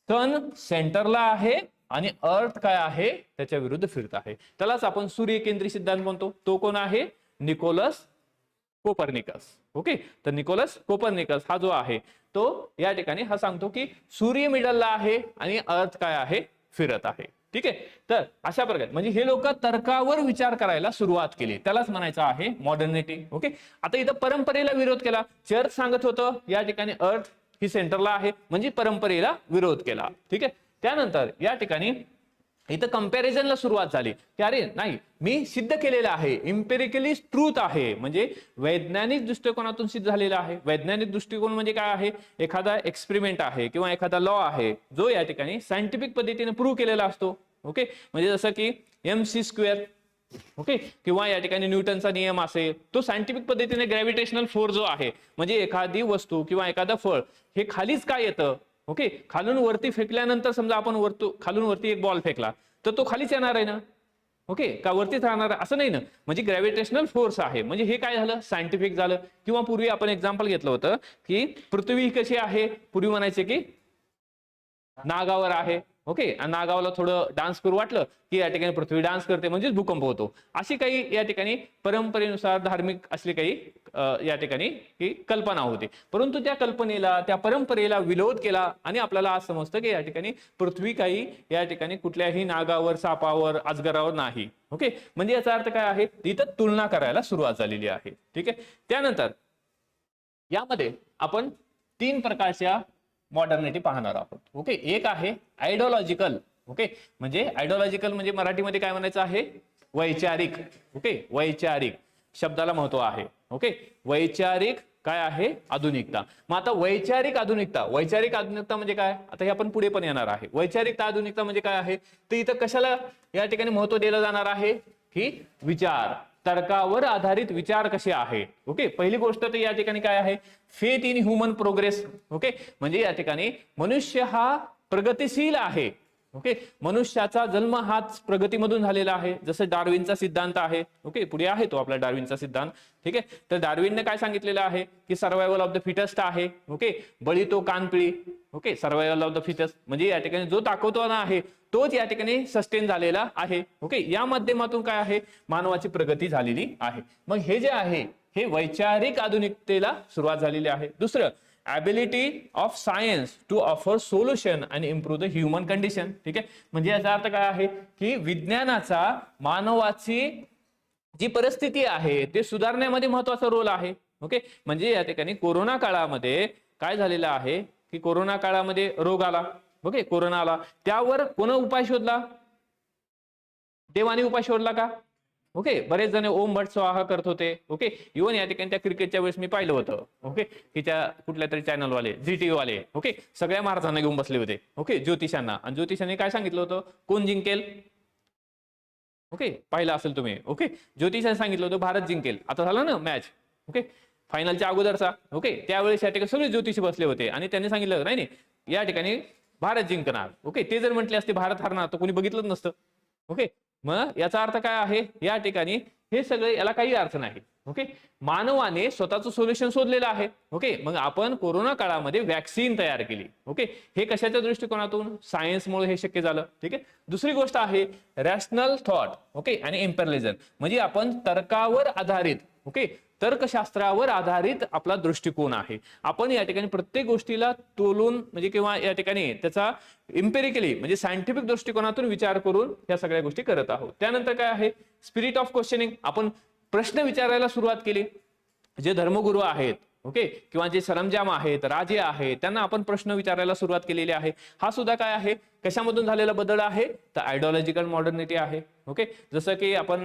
सन सेंटरला आहे आणि अर्थ काय आहे त्याच्या विरुद्ध फिरत आहे. त्यालाच आपण सूर्यकेंद्री सिद्धांत म्हणतो. तो कोण आहे, निकोलस कोपर्निकस. ओके, तर निकोलस कोपर्निकस हा जो आहे तो या ठिकाणी हा सांगतो की सूर्य मिडलला आहे आणि अर्थ काय आहे, फिरत आहे. ठीक आहे, तर अशा प्रकारे म्हणजे हे लोक तर्कावर विचार करायला सुरुवात केली, त्यालाच म्हणायचं आहे मॉडर्निटी. ओके, आता इथं परंपरेला विरोध केला. चर्च सांगत होतं या ठिकाणी अर्थ ही सेंटरला आहे, म्हणजे परंपरेला विरोध केला. ठीक आहे, त्यानंतर या ठिकाणी इथं कंपॅरिझनला सुरुवात झाली की अरे नाही, मी सिद्ध केलेलं आहे, इम्पेरिकली ट्रूथ आहे, म्हणजे वैज्ञानिक दृष्टिकोनातून सिद्ध झालेला आहे. वैज्ञानिक दृष्टिकोन म्हणजे काय आहे, एखादा एक्सपेरिमेंट आहे किंवा एखादा लॉ आहे जो या ठिकाणी सायंटिफिक पद्धतीने प्रूव्ह केलेला असतो. ओके, म्हणजे जसं की MC², ओके, किंवा या ठिकाणी न्यूटनचा नियम असेल, तो सायंटिफिक पद्धतीने ग्रॅव्हिटेशनल फोर्स जो आहे, म्हणजे एखादी वस्तू किंवा एखादं फळ हे खालीच काय येतं, ओके, खालून वरती फेकल्यानंतर समजा आपण खालून वरती एक बॉल फेकला तर तो खालीच येणार आहे ना, ओके, का वरतीच राहणार असं नाही ना, म्हणजे ग्रॅव्हिटेशनल फोर्स आहे. म्हणजे हे काय झालं, सायंटिफिक झालं. किंवा पूर्वी आपण एक्झाम्पल घेतलं होतं की पृथ्वी कशी आहे, पूर्वी म्हणायचे की नागावर आहे, ओके, आणि नागावला थोडं डान्स करू वाटलं की या ठिकाणी पृथ्वी डान्स करते म्हणजेच भूकंप होतो. अशी काही या ठिकाणी परंपरेनुसार धार्मिक असली काही या ठिकाणी ही कल्पना होती. परंतु त्या कल्पनेला, त्या परंपरेला विरोध केला आणि आपल्याला आज समजतं की या ठिकाणी पृथ्वी काही या ठिकाणी कुठल्याही नागावर, सापावर, अजगरावर नाही. ओके, म्हणजे याचा अर्थ काय आहे, इथं तुलना करायला सुरुवात झालेली आहे. ठीक आहे, त्यानंतर यामध्ये आपण 3 प्रकारच्या मॉडर्निटी पाहणार आहोत. ओके, एक आहे आयडिओलॉजिकल. ओके, म्हणजे आयडिओलॉजिकल म्हणजे मराठीमध्ये काय म्हणायचं आहे, वैचारिक. ओके, वैचारिक शब्दाला महत्व आहे. ओके, वैचारिक काय आहे, आधुनिकता. मग आता वैचारिक आधुनिकता, वैचारिक आधुनिकता म्हणजे काय, आता हे आपण पुढे पण येणार आहे. वैचारिकता आधुनिकता म्हणजे काय आहे, तर इथं कशाला या ठिकाणी महत्व दिलं जाणार आहे की विचार, तर्कावर आधारित विचार कसे आहे. ओके, पहिली गोष्ट तर या ठिकाणी काय आहे, faith in human progress. Okay, म्हणजे या ठिकाणी मनुष्य हा प्रगतिशील आहे. ओके, मनुष्याचा जन्म हाच प्रगतीमधून झालेला आहे, जसं डार्विनचा सिद्धांत आहे. ओके, पुढे आहे तो आपला डार्विनचा सिद्धांत. ठीक आहे, तर डार्विनने काय सांगितलेलं आहे की सर्वायवल ऑफ द फिटेस्ट आहे. ओके, बळी तो कानपिळी. Okay, survival of the fittest म्हणजे या ठिकाणी जो ताकदवान आहे तोच या ठिकाणी सस्टेन झालेला आहे. ओके, या माध्यमातून काय आहे, मानवाची प्रगती झालेली आहे. मग हे जे आहे हे वैचारिक आधुनिकतेला सुरुवात झालेली आहे. दुसरं, ability of science to offer solution and improve the human condition. ठीक आहे, म्हणजे याचा अर्थ काय आहे की विज्ञानाचा मानवाची जी परिस्थिती आहे ते सुधारण्यामध्ये महत्वाचा रोल आहे. ओके, म्हणजे या ठिकाणी कोरोना काळामध्ये काय झालेलं आहे की कोरोना काळामध्ये रोग आला. ओके, कोरोना आला, त्यावर कोण उपाय शोधला, देवाने उपाय शोधला का. ओके, बरेच जण ओम भट स्वाहा करत होते. ओके, इव्हन या ठिकाणी त्या क्रिकेटच्या वेळेस मी पाहिलं होतं. ओके, की त्या कुठल्या तरी चॅनलवाले, ZTV वाले, ओके, सगळ्या महाराजांना घेऊन बसले होते. ओके, ज्योतिषांना, आणि ज्योतिषांनी काय सांगितलं होतं, कोण जिंकेल. ओके, पाहिलं असेल तुम्ही. ओके, ज्योतिषांनी सांगितलं होतं भारत जिंकेल. आता झालं ना मॅच. ओके, फायनलच्या अगोदरचा. ओके, त्यावेळेस या ठिकाणी सगळे ज्योतिषी बसले होते आणि त्यांनी सांगितलं नाही नाही या ठिकाणी भारत जिंकणार. ओके, ते जर म्हटले असते भारत हारणार तर कोणी बघितलंच नसतं. ओके, मग याचा अर्थ काय आहे, या ठिकाणी हे सगळे, याला काही अर्थ नाही. ओके, मानवाने स्वतःचं सोल्युशन शोधलेलं आहे. ओके, मग आपण कोरोना काळामध्ये वॅक्सिन तयार केली. ओके, हे कशाच्या दृष्टिकोनातून, सायन्समुळे हे शक्य झालं. ठीक आहे, दुसरी गोष्ट आहे रॅशनल थॉट. ओके, आणि एम्पिरिलिझम म्हणजे आपण तर्कावर आधारित, ओके, तर्कशास्त्रावर आधारित आपला दृष्टिकोन आहे. आपण या ठिकाणी प्रत्येक गोष्टीला तोलून म्हणजे किंवा या ठिकाणी त्याचा इम्पेरिकली म्हणजे सायंटिफिक दृष्टिकोनातून विचार करून या सगळ्या गोष्टी करत आहोत. त्यानंतर काय आहे, स्पिरिट ऑफ क्वेश्चनिंग. आपण प्रश्न विचारायला सुरुवात केली. जे धर्मगुरू आहेत, ओके, किंवा जे सरंजाम आहेत, राजे आहेत, त्यांना आपण प्रश्न विचारायला सुरुवात केलेली आहे. हा सुद्धा काय आहे, कशामधून झालेला बदल आहे, तर आयडिओलॉजिकल मॉडर्निटी आहे. ओके, जसं की आपण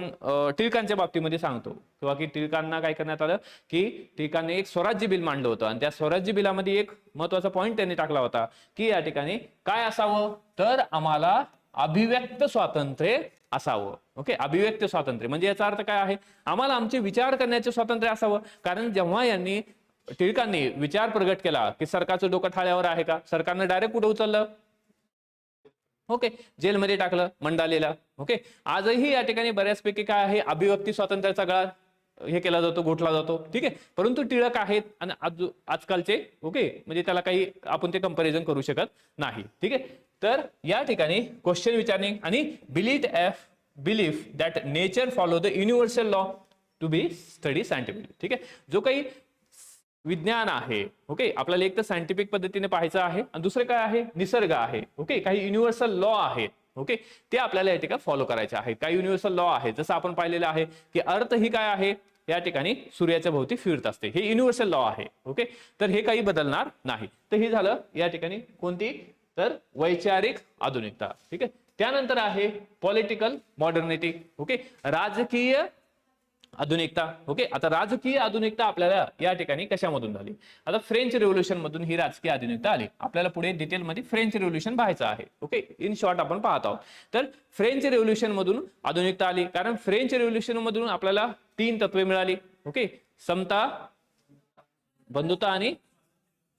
टिळकांच्या बाबतीमध्ये सांगतो किंवा की टिळकांना काय करण्यात आलं की टिळकांनी एक स्वराज्य बिल मांडलं होतं आणि त्या स्वराज्य बिलामध्ये एक महत्वाचा पॉईंट त्यांनी टाकला होता की या ठिकाणी काय असावं, तर आम्हाला अभिव्यक्त स्वातंत्र्य असावं. ओके, अभिव्यक्त स्वातंत्र्य म्हणजे याचा अर्थ काय आहे, आम्हाला आमचे विचार करण्याचे स्वातंत्र्य असावं. कारण जेव्हा टिळकांनी विचार प्रगट केला की सरकारचं डोकं ठाळ्यावर आहे का, सरकारनं डायरेक्ट कुठं उचललं, ओके, जेलमध्ये टाकलं, मंडालेला. ओके, आजही या ठिकाणी बऱ्याचपैकी काय आहे, अभिव्यक्ती स्वातंत्र्याचा गळा हे केला जातो, घोटला जातो. ठीक आहे, परंतु टिळक आहेत आणि आजकालचे, ओके, म्हणजे त्याला काही आपण ते कंपॅरिझन करू शकत नाही. ठीक आहे, तर या ठिकाणी क्वेश्चन विचारणे आणि belief that nature follow the universal law to be study scientifically. ठीक आहे, जो काही विज्ञान आहे, ओके, आपल्याला एक तर सायंटिफिक पद्धतीने पाहायचं आहे आणि दुसरं काय आहे, निसर्ग आहे. ओके, काही युनिव्हर्सल लॉ आहेत. ओके, ते आपल्याला या ठिकाणी फॉलो करायचे आहेत. काही युनिव्हर्सल लॉ आहे, जसं आपण पाहिलेलं आहे की अर्थ ही काय आहे, या ठिकाणी सूर्याच्या भोवती फिरत असते. हे युनिव्हर्सल लॉ आहे. ओके, तर हे काही बदलणार नाही. तर हे झालं या ठिकाणी कोणती, तर वैचारिक आधुनिकता. ठीक आहे, त्यानंतर आहे पॉलिटिकल मॉडर्निटी. ओके, राजकीय आधुनिकता. ओके, आता राजकीय आधुनिकता आपल्याला या ठिकाणी कशामधून झाली? आता फ्रेंच रेव्होल्यूशन मधून ही राजकीय आधुनिकता आली. आपल्याला पुढे डिटेलमध्ये फ्रेंच रेव्होल्यूशन पाहायचं आहे. ओके, इन शॉर्ट आपण पाहत आहोत. तर फ्रेंच रेव्होल्यूशन मधून आधुनिकता आली, कारण फ्रेंच रेव्होल्यूशन मधून आपल्याला 3 तत्वे मिळाली. ओके, समता, बंधुता आणि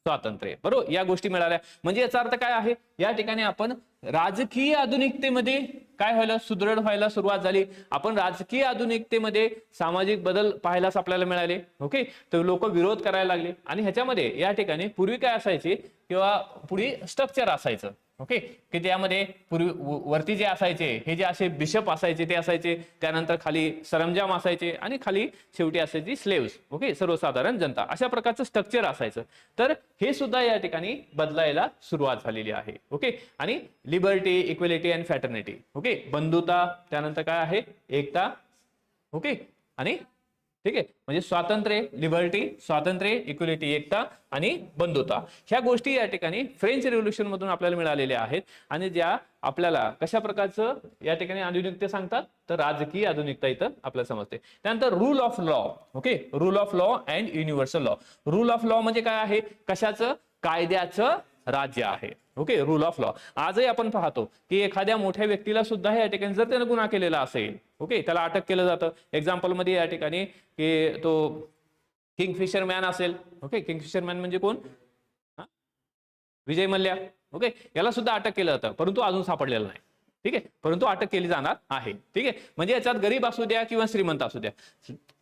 स्वातंत्र्य. बरोबर, या गोष्टी मिळाल्या. म्हणजे याचा अर्थ काय आहे? या ठिकाणी आपण राजकीय आधुनिकतेमध्ये काय व्हायला, सुदृढ व्हायला सुरुवात झाली. आपण राजकीय आधुनिकतेमध्ये सामाजिक बदल पाहायलाच आपल्याला मिळाले. ओके, तर लोक विरोध करायला लागले. आणि ह्याच्यामध्ये या ठिकाणी पूर्वी काय असायचे किंवा पुढे स्ट्रक्चर असायचं. ओके, की त्यामध्ये पूर्वी वरती जे असायचे हे जे असे बिशप असायचे ते असायचे, त्यानंतर खाली सरंजाम असायचे आणि खाली शेवटी असायची स्लेव्स. ओके, सर्वसाधारण जनता. अशा प्रकारचं स्ट्रक्चर असायचं. तर हे सुद्धा या ठिकाणी बदलायला सुरुवात झालेली आहे. ओके, आणि liberty, equality and fraternity. Okay, बंधुता, त्यानंतर काय आहे, एकता. ओके, आणि ठीक आहे, म्हणजे स्वातंत्र्य, लिबर्टी, स्वातंत्र्य, इक्वेलिटी, एकता आणि बंधुता. ह्या गोष्टी या ठिकाणी फ्रेंच रेव्होल्यूशन मधून आपल्याला मिळालेल्या आहेत आणि ज्या आपल्याला कशा प्रकारचं या ठिकाणी आधुनिकता सांगतात, तर राजकीय आधुनिकता इथं आपल्याला समजते. त्यानंतर rule of law. Okay, rule of law and universal law. Rule of law म्हणजे काय आहे? कशाचं? कायद्याचं राज्य आहे. Okay, rule of law. आजही आपण पाहतो की एखाद्या मोठ्या व्यक्तीला सुद्धा या ठिकाणी जर त्याने गुन्हा केलेला असेल, ओके, त्याला अटक केलं जातं. एक्झाम्पल मध्ये या ठिकाणी की तो किंगफिशर मॅन असेल. ओके, किंगफिशर मॅन म्हणजे कोण? विजय मल्ल्या. ओके, याला सुद्धा अटक केलं जातं, परंतु अजून सापडलेलं नाही. ठीक आहे, परंतु अटक केली जाणार आहे. ठीक आहे, म्हणजे याच्यात गरीब असू द्या किंवा श्रीमंत असू द्या,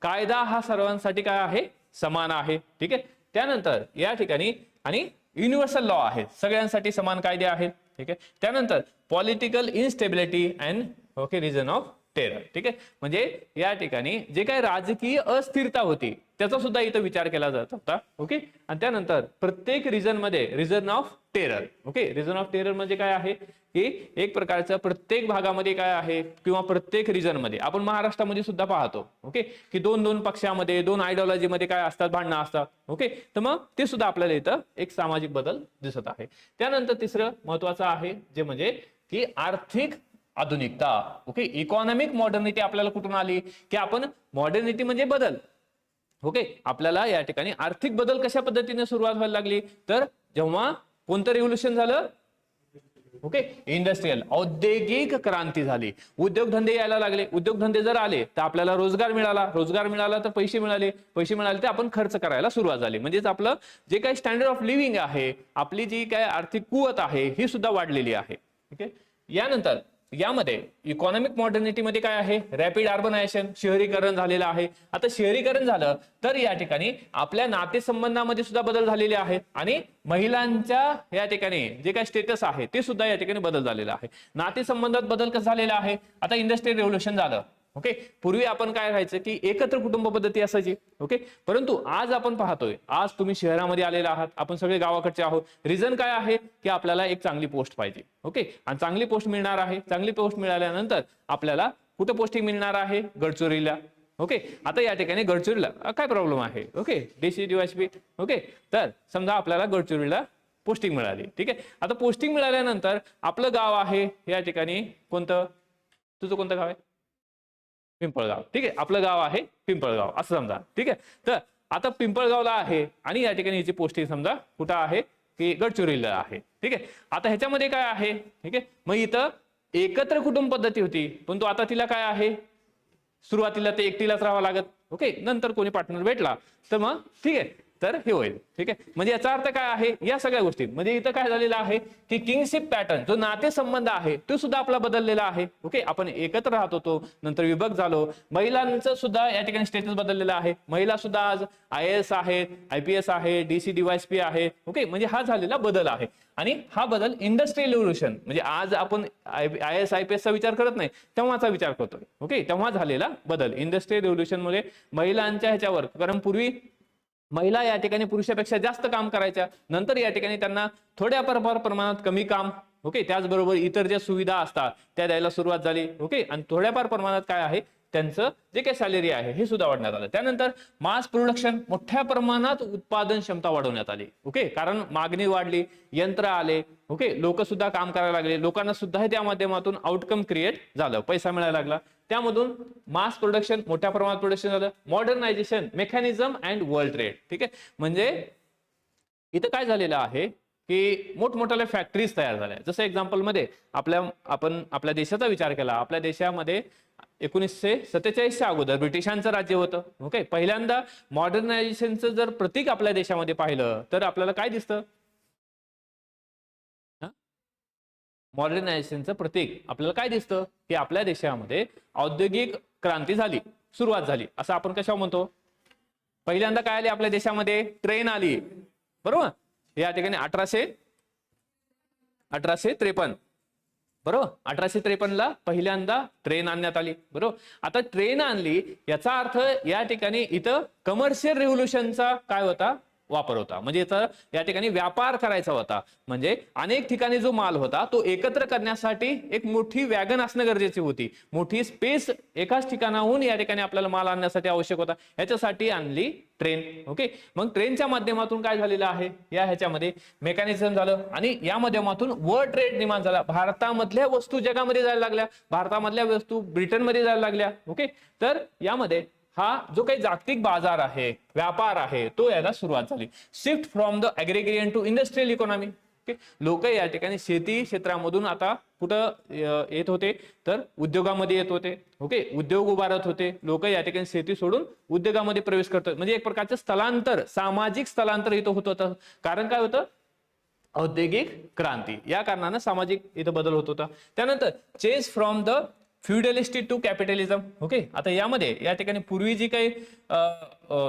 कायदा हा सर्वांसाठी काय आहे? समान आहे. ठीक आहे, त्यानंतर या ठिकाणी आणि युनिव्हर्सल लॉ आहे, सगळ्यांसाठी समान कायदे आहेत. ठीक आहे, त्यानंतर political instability and okay reason of terror. ठीक आहे, म्हणजे या ठिकाणी जे काही राजकीय अस्थिरता होती त्याचा सुद्धा इथं विचार केला जात होता. ओके, आणि त्यानंतर प्रत्येक रिजन मध्ये reason of terror. Okay, reason of terror म्हणजे काय आहे की एक प्रकारचं प्रत्येक भागामध्ये काय आहे किंवा प्रत्येक रिजन मध्ये, आपण महाराष्ट्रामध्ये सुद्धा पाहतो. ओके, की दोन पक्षामध्ये, दोन आयडिओलॉजी मध्ये काय असतात, भांडणं असतात. ओके, तर मग ते सुद्धा आपल्याला इथं एक सामाजिक बदल दिसत आहे. त्यानंतर तिसरं महत्वाचं आहे जे म्हणजे की आर्थिक आधुनिकता. ओके, इकॉनॉमिक मॉडर्निटी आपल्याला कुठून आली? की आपण मॉडर्निटी म्हणजे बदल. ओके, आपल्याला या ठिकाणी आर्थिक बदल कशा पद्धतीने सुरुवात व्हायला लागली? तर जेव्हा कोणतं रिव्होल्यूशन झालं? ओके, इंडस्ट्रियल, औद्योगिक क्रांती झाली. उद्योगधंदे यायला लागले. उद्योगधंदे जर आले तर आपल्याला रोजगार मिळाला. रोजगार मिळाला तर पैसे मिळाले. पैसे मिळाले तर आपण खर्च करायला सुरुवात झाली. म्हणजेच आपलं जे काही स्टँडर्ड ऑफ लिव्हिंग आहे, आपली जी काय आर्थिक कुवत आहे ही सुद्धा वाढलेली आहे. ठीक आहे, यानंतर यामध्ये इकॉनॉमिक मॉडर्निटी मध्ये काय आहे? रॅपिड अर्बनायझेशन, शहरीकरण झालेलं आहे. आता शहरीकरण झालं तर या ठिकाणी आपल्या नातेसंबंधामध्ये सुद्धा बदल झालेले आहेत आणि महिलांच्या या ठिकाणी जे काही स्टेटस आहे ते सुद्धा या ठिकाणी बदल झालेला आहे. नातेसंबंधात बदल कसा झालेला आहे? आता इंडस्ट्रियल रेव्होल्यूशन झालं. ओके, पूर्वी आपण काय व्हायचं की एकत्र कुटुंब पद्धती असायची. ओके, परंतु आज आपण पाहतोय, आज तुम्ही शहरामध्ये आलेला आहात, आपण सगळे गावाकडचे आहोत. रिझन काय आहे? की आपल्याला एक चांगली पोस्ट पाहिजे. ओके, आणि चांगली पोस्ट मिळणार आहे. चांगली पोस्ट मिळाल्यानंतर आपल्याला कुठं पोस्टिंग मिळणार आहे? गडचिरोलीला. ओके, आता या ठिकाणी गडचिरोलीला काय प्रॉब्लेम आहे? Okay, DCDYSP. ओके, तर समजा आपल्याला गडचिरोलीला पोस्टिंग मिळाली. ठीक आहे, आता पोस्टिंग मिळाल्यानंतर आपलं गाव आहे या ठिकाणी कोणतं? तुझं कोणतं गाव आहे? पिंपळगाव. ठीक आहे, आपलं गाव आहे पिंपळगाव असं समजा. ठीक आहे, तर आता पिंपळगावला आहे आणि या ठिकाणी याची पोस्टिंग समजा कुठं आहे? की गडचिरोलीला आहे. ठीक आहे, आता ह्याच्यामध्ये काय आहे? ठीक आहे, मग इथं एकत्र कुटुंब पद्धती होती, पण तो आता तिला काय आहे? सुरुवातीला ते एकटीलाच राहावं लागत. ओके, नंतर कोणी पार्टनर भेटला तर मग ठीक आहे, तर हे होईल. ठीक आहे, म्हणजे याचा अर्थ काय आहे? या सगळ्या गोष्टी म्हणजे इथं काय झालेलं आहे की किंगशिप पॅटर्न, जो नातेसंबंध आहे तो सुद्धा आपला बदललेला आहे. ओके, आपण एकत्र राहत होतो, नंतर विभक्त झालो. महिलांचं सुद्धा या ठिकाणी स्टेटस बदललेला आहे. महिला सुद्धा आज IAS आहेत, IPS आहे, DCDYSP आहे. ओके, म्हणजे हा झालेला बदल आहे. आणि हा बदल इंडस्ट्रियल रेव्होल्यूशन, म्हणजे आज आपण IAS IPS चा विचार करत नाही, तेव्हाचा विचार करतोय. ओके, तेव्हा झालेला बदल इंडस्ट्रियल रेव्होल्यूशन मुळे महिलांच्या ह्याच्यावर, कारण पूर्वी महिला या ठिकाणी पुरुषापेक्षा जास्त काम करायच्या, नंतर या ठिकाणी त्यांना थोड्या प्रमाणात कमी काम, ओके, त्याचबरोबर इतर ज्या सुविधा असतात त्या द्यायला सुरुवात झाली. ओके, आणि थोड्याफार प्रमाणात काय आहे त्यांचं जे काही सॅलरी आहे हे सुद्धा वाढण्यात आलं. त्यानंतर मास प्रोडक्शन, मोठ्या प्रमाणात उत्पादन क्षमता वाढवण्यात आली. ओके, कारण मागणी वाढली, यंत्र आले. ओके, लोक सुद्धा काम करायला लागले, लोकांना सुद्धा त्या माध्यमातून आउटकम क्रिएट झालं, पैसा मिळायला लागला. त्यामधून मास प्रोडक्शन, मोठ्या प्रमाणात प्रोडक्शन झालं, modernisation, mechanism and world trade. ठीक आहे, म्हणजे इथं काय झालेलं आहे की मोठमोठ्या फॅक्टरीज तयार झाल्या. जसं एक्झाम्पल मध्ये आपण आपल्या देशाचा विचार केला, आपल्या देशामध्ये 1947च्या अगोदर ब्रिटिशांचं राज्य होतं. ओके, पहिल्यांदा मॉडर्नायझेशनचं जर प्रतीक आपल्या देशामध्ये पाहिलं तर आपल्याला काय दिसतं? मॉडर्नायझेशनचं प्रतीक आपल्याला काय दिसतं की आपल्या देशामध्ये औद्योगिक क्रांती झाली, सुरुवात झाली. असं आपण कशावर म्हणतो? पहिल्यांदा काय आली आपल्या देशामध्ये? ट्रेन आली, बरोबर. या ठिकाणी 1853, बरोबर. 1853 ला पहिल्यांदा ट्रेन आणण्यात आली, बरोबर. आता ट्रेन आणली याचा अर्थ या ठिकाणी इथं कमर्शियल रिव्होल्युशनचा काय होता? वापर होता. म्हणजे या ठिकाणी व्यापार करायचा होता. म्हणजे अनेक ठिकाणी जो माल होता तो एकत्र करण्यासाठी एक मोठी वॅगन असणं गरजेची होती. मोठी स्पेस एकाच ठिकाणाहून या ठिकाणी आपल्याला माल आणण्यासाठी आवश्यक होता. याच्यासाठी आणली ट्रेन. ओके, मग ट्रेनच्या माध्यमातून काय झालेलं आहे? ह्याच्यामध्ये मेकॅनिझम झालं आणि या माध्यमातून वर्ल्ड ट्रेड निर्माण झाला. भारतामधल्या वस्तू जगामध्ये जायला लागल्या, भारतामधल्या वस्तू ब्रिटनमध्ये जायला लागल्या. ओके, तर यामध्ये हा जो काही जागतिक बाजार आहे, व्यापार आहे, तो यायला सुरुवात झाली. Shift from the agrarian to industrial economy. लोक या ठिकाणी शेती क्षेत्रामधून आता कुठं येत होते? तर उद्योगामध्ये येत होते. ओके, उद्योग उभारत होते. लोक या ठिकाणी शेती सोडून उद्योगामध्ये प्रवेश करतात. म्हणजे एक प्रकारचं स्थलांतर, सामाजिक स्थलांतर इथं होत होतं. कारण काय होतं? औद्योगिक क्रांती. या कारणानं सामाजिक इथं बदल होत होता. त्यानंतर change from the feudalistic to capitalism. Okay, आता यामध्ये या ठिकाणी पूर्वी जी काही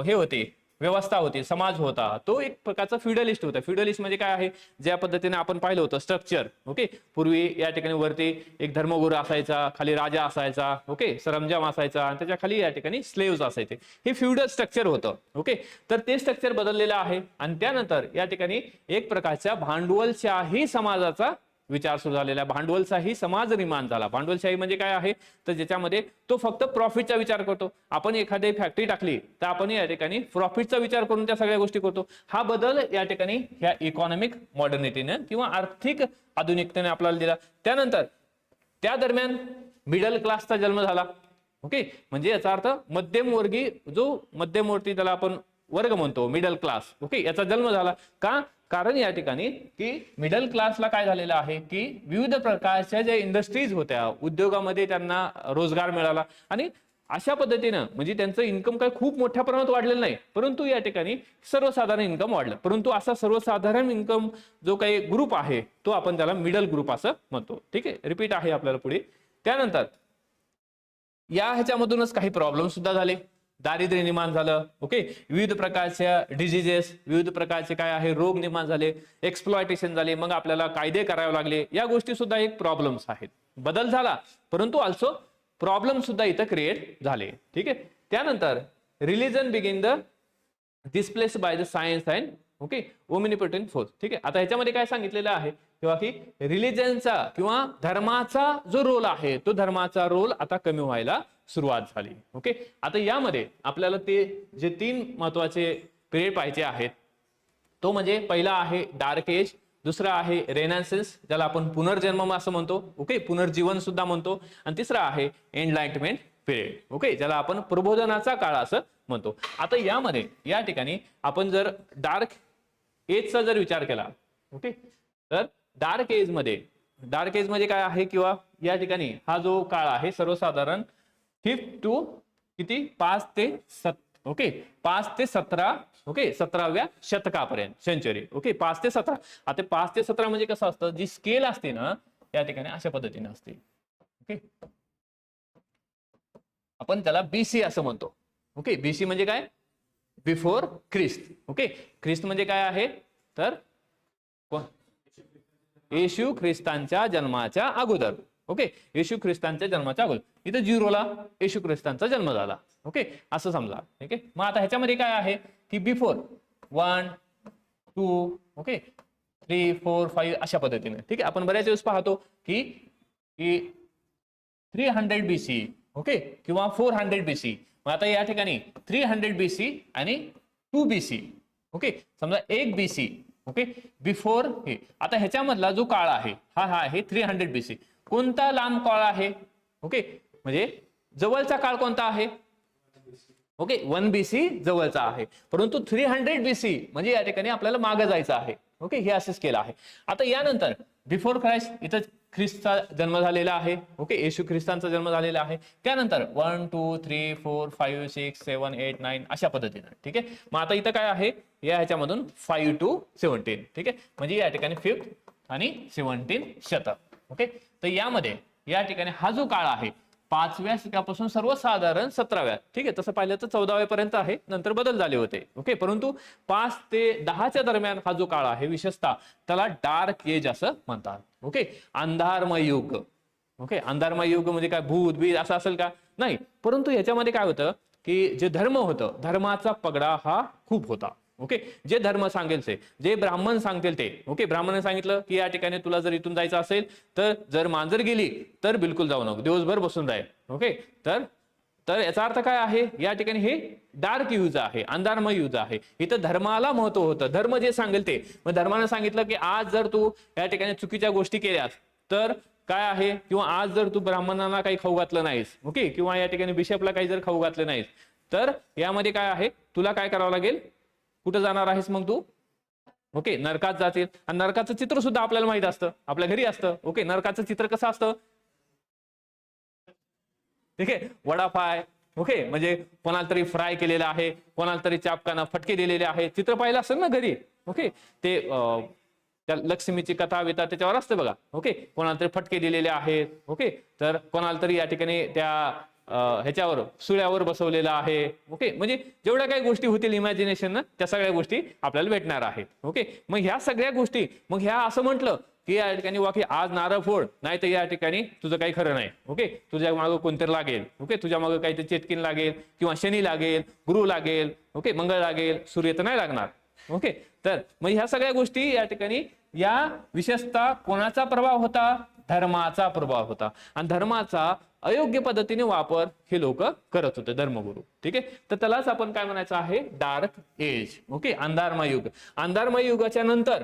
हे होते, व्यवस्था होती, समाज होता, तो एक प्रकारचा फ्युडलिस्ट होता. फ्युडलिस्ट म्हणजे काय आहे? ज्या पद्धतीने आपण पाहिलं होतं स्ट्रक्चर. ओके, पूर्वी या ठिकाणी वरती एक धर्मगुरू असायचा, खाली राजा असायचा, ओके, सरंजाम असायचा आणि त्याच्या खाली या ठिकाणी स्लेव्स असायचे. हे फ्युडल स्ट्रक्चर होतं. ओके, तर ते स्ट्रक्चर बदललेलं आहे आणि त्यानंतर या ठिकाणी एक प्रकारच्या भांडवलशाही समाजाचा विचार सुरू झालेला. भांडवलशाही समाज निर्माण झाला. भांडवलशाही म्हणजे काय आहे? तर ज्याच्यामध्ये तो फक्त प्रॉफिटचा विचार करतो. आपण एखादी फॅक्टरी टाकली तर आपण या ठिकाणी प्रॉफिटचा विचार करून त्या सगळ्या गोष्टी करतो. हा बदल या ठिकाणी ह्या इकॉनॉमिक मॉडर्निटीने किंवा आर्थिक आधुनिकतेने आपल्याला दिला. त्यानंतर त्या दरम्यान मिडल क्लासचा जन्म झाला. ओके, म्हणजे याचा अर्थ मध्यमवर्गीय, जो मध्यमवर्ती त्याला आपण वर्ग म्हणतो, मिडल क्लास. ओके, याचा जन्म झाला. का? कारण या ठिकाणी की मिडल क्लासला काय झालेलं आहे की विविध प्रकारच्या ज्या इंडस्ट्रीज होत्या, उद्योगामध्ये त्यांना रोजगार मिळाला आणि अशा पद्धतीनं म्हणजे त्यांचं इन्कम काय खूप मोठ्या प्रमाणात वाढलेलं नाही, परंतु या ठिकाणी सर्वसाधारण इन्कम वाढलं. परंतु असा सर्वसाधारण इन्कम जो काही ग्रुप आहे तो आपण त्याला मिडल ग्रुप असं म्हणतो. ठीक आहे, रिपीट आहे आपल्याला पुढे. त्यानंतर ह्याच्यामधूनच काही प्रॉब्लेम सुद्धा झाले. दारिद्र्य निर्माण झालं. ओके, विविध प्रकारच्या डिजीजेस, विविध प्रकारचे काय आहे रोग निर्माण झाले, एक्सप्लॉयटेशन झाले. मग आपल्याला कायदे करावे लागले. या गोष्टी सुद्धा एक प्रॉब्लेम्स आहेत. बदल झाला परंतु ऑल्सो प्रॉब्लेम सुद्धा इथं क्रिएट झाले. ठीक आहे, त्यानंतर religion begin the displace by the science and okay omnipotent force. ठीक आहे, आता ह्याच्यामध्ये काय सांगितलेलं आहे किंवा की रिलीजनचा किंवा धर्माचा जो रोल आहे तो धर्माचा रोल आता कमी व्हायला सुरुवात झाली. ओके, आता यामध्ये आपल्याला ते जे 3 महत्वाचे पिरियड पाहिजे आहेत तो म्हणजे पहिला आहे डार्क एज, दुसरा आहे रेनेसान्स ज्याला आपण पुनर्जन्म असं म्हणतो. ओके, पुनर्जीवन सुद्धा म्हणतो. आणि तिसरा आहे एनलाइटमेंट पिरियड. ओके, ज्याला आपण प्रबोधनाचा काळ असं म्हणतो. आता यामध्ये या ठिकाणी आपण जर डार्क एजचा जर विचार केला, ओके, तर डार्क एज मध्ये काय आहे किंवा या ठिकाणी हा जो काळ आहे सर्वसाधारण 5 टू किती 5 ते 7 ओके 5 ते 17 ओके 17व्या शतकापर्यंत सेंचुरी. ओके, 5 ते 17. आता 5 ते 17 म्हणजे कसं असतं, जी स्केल असते ना या ठिकाणी अशा पद्धतीने असते. ओके, आपण त्याला बीसी असं म्हणतो. ओके, बीसी म्हणजे काय? बिफोर ख्रिस्त. ओके, ख्रिस्त म्हणजे काय आहे तर येशू ख्रिस्तांच्या जन्माच्या अगोदर. ओके, येशू ख्रिस्तांच्या जन्माच्या अगोदर. इथं 0ला येशू ख्रिस्तांचा जन्म झाला. ओके, असं समजा. ठीक आहे, मग आता ह्याच्यामध्ये काय आहे की बिफोर 1 2 ओके 3 4 5 अशा पद्धतीने. ठीक आहे, आपण बऱ्याच वेळेस पाहतो की 300 BC ओके किंवा 400 BC. मग आता या ठिकाणी 300 BC आणि 2 BC. ओके, समजा 1 BC ओके बिफोर हे. आता ह्याच्यामधला जो काळ आहे हा आहे 300 BC. कोणता लांब काळ आहे? ओके, म्हणजे जवळचा काळ कोणता आहे? ओके, 1 BC जवळचा आहे, परंतु 300 BC म्हणजे या ठिकाणी आपल्याला मागे जायचं आहे. ओके, हे असेच केलं आहे. आता यानंतर बिफोर ख्राइस्ट इथं ख्रिस्तचा जन्म झालेला आहे. ओके, येशू ख्रिस्तांचा जन्म झालेला आहे. त्यानंतर 1 2 3 4 5 6 7 8 9 अशा पद्धतीनं. ठीक आहे, मग आता इथं काय आहे या ह्याच्यामधून 5 to 17. ठीक आहे, म्हणजे या ठिकाणी 5th आणि 17 शतक. ओके, तर यामध्ये या ठिकाणी हा जो काळ आहे 5व्या शतकापासून सर्वसाधारण 17व्या, ठीक आहे, तसं पाहिलं तर 14व्या पर्यंत आहे, नंतर बदल झाले होते. ओके, परंतु 5 ते 10च्या दरम्यान हा जो काळ आहे विशेषतः त्याला डार्क एज असं म्हणतात. ओके, अंधारमय युग. ओके, अंधारमय युग म्हणजे काय भूत बीत असं असेल का? नाही, परंतु ह्याच्यामध्ये काय होतं की जे धर्म होतं, धर्माचा पगडा हा खूप होता. ओके, जे धर्म सांगेल ते, जे ब्राह्मण सांगतील ते. ओके, ब्राह्मणाने सांगितलं की या ठिकाणी तुला जर इथून जायचं असेल तर जर मांजर गेली तर बिलकुल जाऊ नको, दिवसभर बसून राहील. ओके, तर याचा अर्थ काय आहे, या ठिकाणी हे डार्क युज आहे, अंधारमय युज आहे. इथं धर्माला महत्व होतं, धर्म जे सांगेल ते. मग धर्माने सांगितलं की आज जर तू या ठिकाणी चुकीच्या गोष्टी केल्यास तर काय आहे, किंवा आज जर तू ब्राह्मणांना काही खाऊ घातलं नाहीस, ओके, किंवा या ठिकाणी बिशपला काही जर खाऊ घातलं नाहीस तर यामध्ये काय आहे, तुला काय करावं लागेल, कुठं जाणार आहेस मग तू? ओके, नरकात जातील. आणि नरकाचं चित्र सुद्धा आपल्याला माहित असतं, आपल्या घरी असतं. ओके, नरकाचं चित्र कसं असतं? ठीक आहे, वडापाय. ओके, म्हणजे कोणाला तरी फ्राय केलेला आहे, कोणाला तरी चापकाना फटके दिलेले आहे, चित्र पाहिलं असेल ना घरी. ओके, ते त्या लक्ष्मीची कथा विथा त्याच्यावर असते बघा. ओके, कोणाला तरी फटके दिलेले आहेत. ओके, तर कोणाला तरी या ठिकाणी त्या ह्याच्यावर सुळ्यावर बसवलेला आहे. ओके, म्हणजे जेवढ्या काही गोष्टी होतील इमॅजिनेशन ना त्या सगळ्या गोष्टी आपल्याला भेटणार आहेत. ओके, मग ह्या सगळ्या गोष्टी, मग ह्या असं म्हटलं की या ठिकाणी वाकी आज नारळ फोड, नाही तर या ठिकाणी तुझं काही खरं नाही. ओके, तुझ्या मागं कोणतरी लागेल. ओके, तुझ्या मागं काहीतरी चेटकीन लागेल, किंवा शनी लागेल, गुरु लागेल. ओके, मंगळ लागेल, सूर्य तर नाही लागणार. ओके, तर मग ह्या सगळ्या गोष्टी या ठिकाणी या विशेषतः कोणाचा प्रभाव होता? धर्माचा प्रभाव होता. आणि धर्माचा अयोग्य पद्धतीने वापर हे लोक करत होते, धर्मगुरू. ठीक आहे, तर त्यालाच आपण काय म्हणायचं आहे? Dark age. ओके, अंधारमय युग. अंधारमय युगाच्या नंतर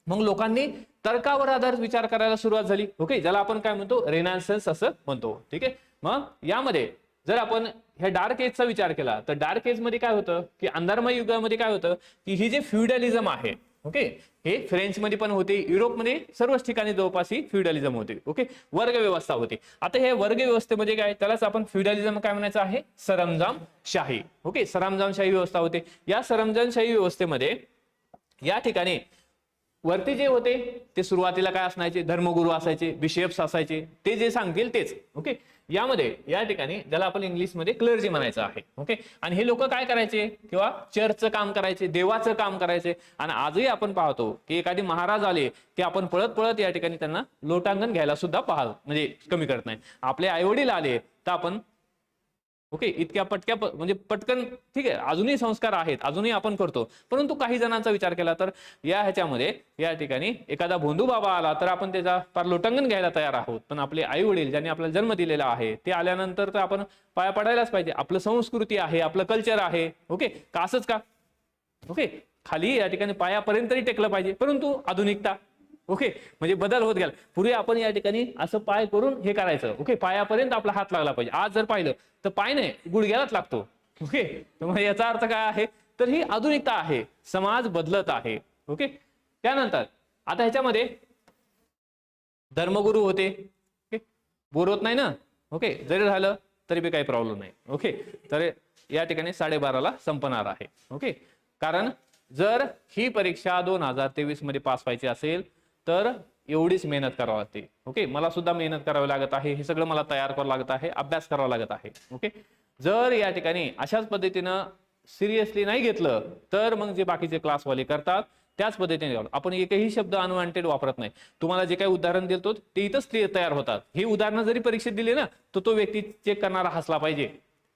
मग लोकांनी तर्कावर आधारित विचार करायला सुरुवात झाली. ओके, ज्याला आपण काय म्हणतो? रेनान्सन्स असं म्हणतो. ठीक आहे, मग यामध्ये जर आपण ह्या डार्क एजचा विचार केला तर डार्क एज मध्ये काय होतं की अंधारमय युगामध्ये काय होतं की ही जे फ्युडलिझम आहे, ओके, हे फ्रेंच मध्ये पण होते, युरोपमध्ये सर्वच ठिकाणी जवळपास ही फ्युडलिझम होते. ओके, वर्ग व्यवस्था होती. आता हे वर्ग व्यवस्थेमध्ये काय, त्यालाच आपण फ्युडलिझम काय म्हणायचं आहे? सरंजामशाही. ओके, सरंजामशाही व्यवस्था होते. या सरंजामशाही व्यवस्थेमध्ये या ठिकाणी वरती जे होते ते सुरुवातीला काय असायचे? धर्मगुरू असायचे, बिशप्स असायचे, ते जे सांगतील तेच. ओके, यामध्ये या ठिकाणी ज्याला आपण इंग्लिशमध्ये क्लर्जी म्हणायचं आहे. ओके, आणि हे लोक काय करायचे? किंवा चर्चचं काम करायचे, देवाचं काम करायचे. आणि आजही आपण पाहतो की एखादी महाराज आले की आपण पळत पळत या ठिकाणी त्यांना लोटांगण घ्यायला सुद्धा पाहाल, म्हणजे कमी करत नाही. आपले आईवडील आले तर आपण ओके इतक्या पटक्या म्हणजे पटकन, ठीक आहे, अजूनही संस्कार आहेत, अजूनही आपण करतो. परंतु काही जणांचा विचार केला तर या ह्याच्यामध्ये या ठिकाणी एखादा भोंदू बाबा आला तर आपण त्याचा फार लोटांगण घ्यायला तयार आहोत. पण आपले आई वडील ज्यांनी आपल्याला जन्म दिलेला आहे ते आल्यानंतर तर आपण पाया पडायलाच पाहिजे. आपलं संस्कृती आहे, आपलं कल्चर आहे. ओके, का असंच का? ओके, खाली या ठिकाणी पायापर्यंत तरी टेकलं पाहिजे. परंतु आधुनिकता, ओके, म्हणजे बदल होत गेला. पूर्वी आपण या ठिकाणी असं पाय करून हे करायचं. ओके, पायापर्यंत आपला हात लागला पाहिजे. आज जर पाहिलं तर पाय नाही, गुडघ्यालाच लागतो. ओके, तर याचा अर्थ काय आहे? तर ही आधुनिकता आहे, समाज बदलत आहे. ओके, त्यानंतर आता ह्याच्यामध्ये धर्मगुरू होते. ओके, बोर होत नाही ना? ओके, जरी झालं तरी बी काही प्रॉब्लेम नाही. ओके, तर या ठिकाणी 12:30ला संपणार आहे. ओके, कारण जर ही परीक्षा 2023 मध्ये पास व्हायची असेल तर एवढीच मेहनत करावी लागते. ओके, मला सुद्धा मेहनत करावी लागत आहे, हे सगळं मला तयार करावं लागत आहे, अभ्यास करावा लागत आहे. ओके, जर या ठिकाणी अशाच पद्धतीनं सिरियसली नाही घेतलं तर मग जे बाकीचे क्लासवाले करतात त्याच पद्धतीने आपण एकही शब्द अनवॉन्टेड वापरत नाही. तुम्हाला जे काही उदाहरण देतो ते इथंच तयार होतात. ही उदाहरणं जरी परीक्षेत दिली ना तर तो व्यक्ती चेक करणारा हसला पाहिजे.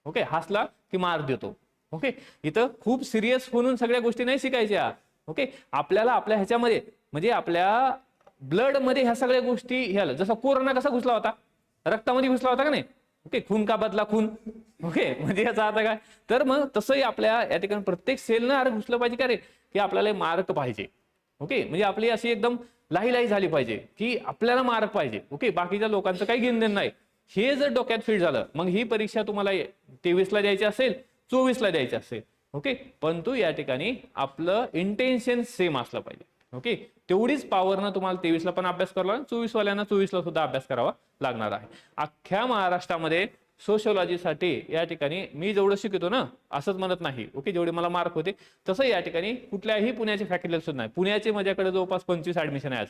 ओके, हसला की मार्क देतो. ओके, इथं खूप सिरियस होऊन सगळ्या गोष्टी नाही शिकायच्या. ओके, आपल्याला आपल्या ह्याच्यामध्ये म्हणजे आपल्या ब्लड मध्ये ह्या सगळ्या गोष्टी ह्याला, जसा कोरोना कसा घुसला होता, रक्तामध्ये घुसला होता का नाही? ओके, खून का बदला खून. ओके, म्हणजे याचा अर्थ काय? तर मग तसंही आपल्या या ठिकाणी प्रत्येक सेलनं अरे घुसलं पाहिजे का रे, की आपल्याला मार्क पाहिजे. ओके, म्हणजे आपली अशी एकदम लाही लाही झाली पाहिजे की आपल्याला मार्क पाहिजे. ओके, बाकीच्या लोकांचं काही घेणं देणं नाही. हे जर डोक्यात फिट झालं, मग ही परीक्षा तुम्हाला 23ला द्यायची असेल, 24ला द्यायची असेल, ओके, परंतु या ठिकाणी आपलं इंटेन्शन सेम असलं पाहिजे. ओके, तेवढीच पॉवरनं तुम्हाला 23ला पण अभ्यास करावा, 24 वाल्यांना 24ला सुद्धा अभ्यास करावा लागणार आहे. अख्ख्या महाराष्ट्रामध्ये सोशिओलॉजीसाठी या ठिकाणी मी जेवढं शिकतो ना, असंच म्हणत नाही, ओके, जेवढे मला मार्क होते तसं या ठिकाणी कुठल्याही पुण्याचे फॅकल्टी सुद्धा नाही. पुण्याचे माझ्याकडे जवळपास 25 ऍडमिशन आहे.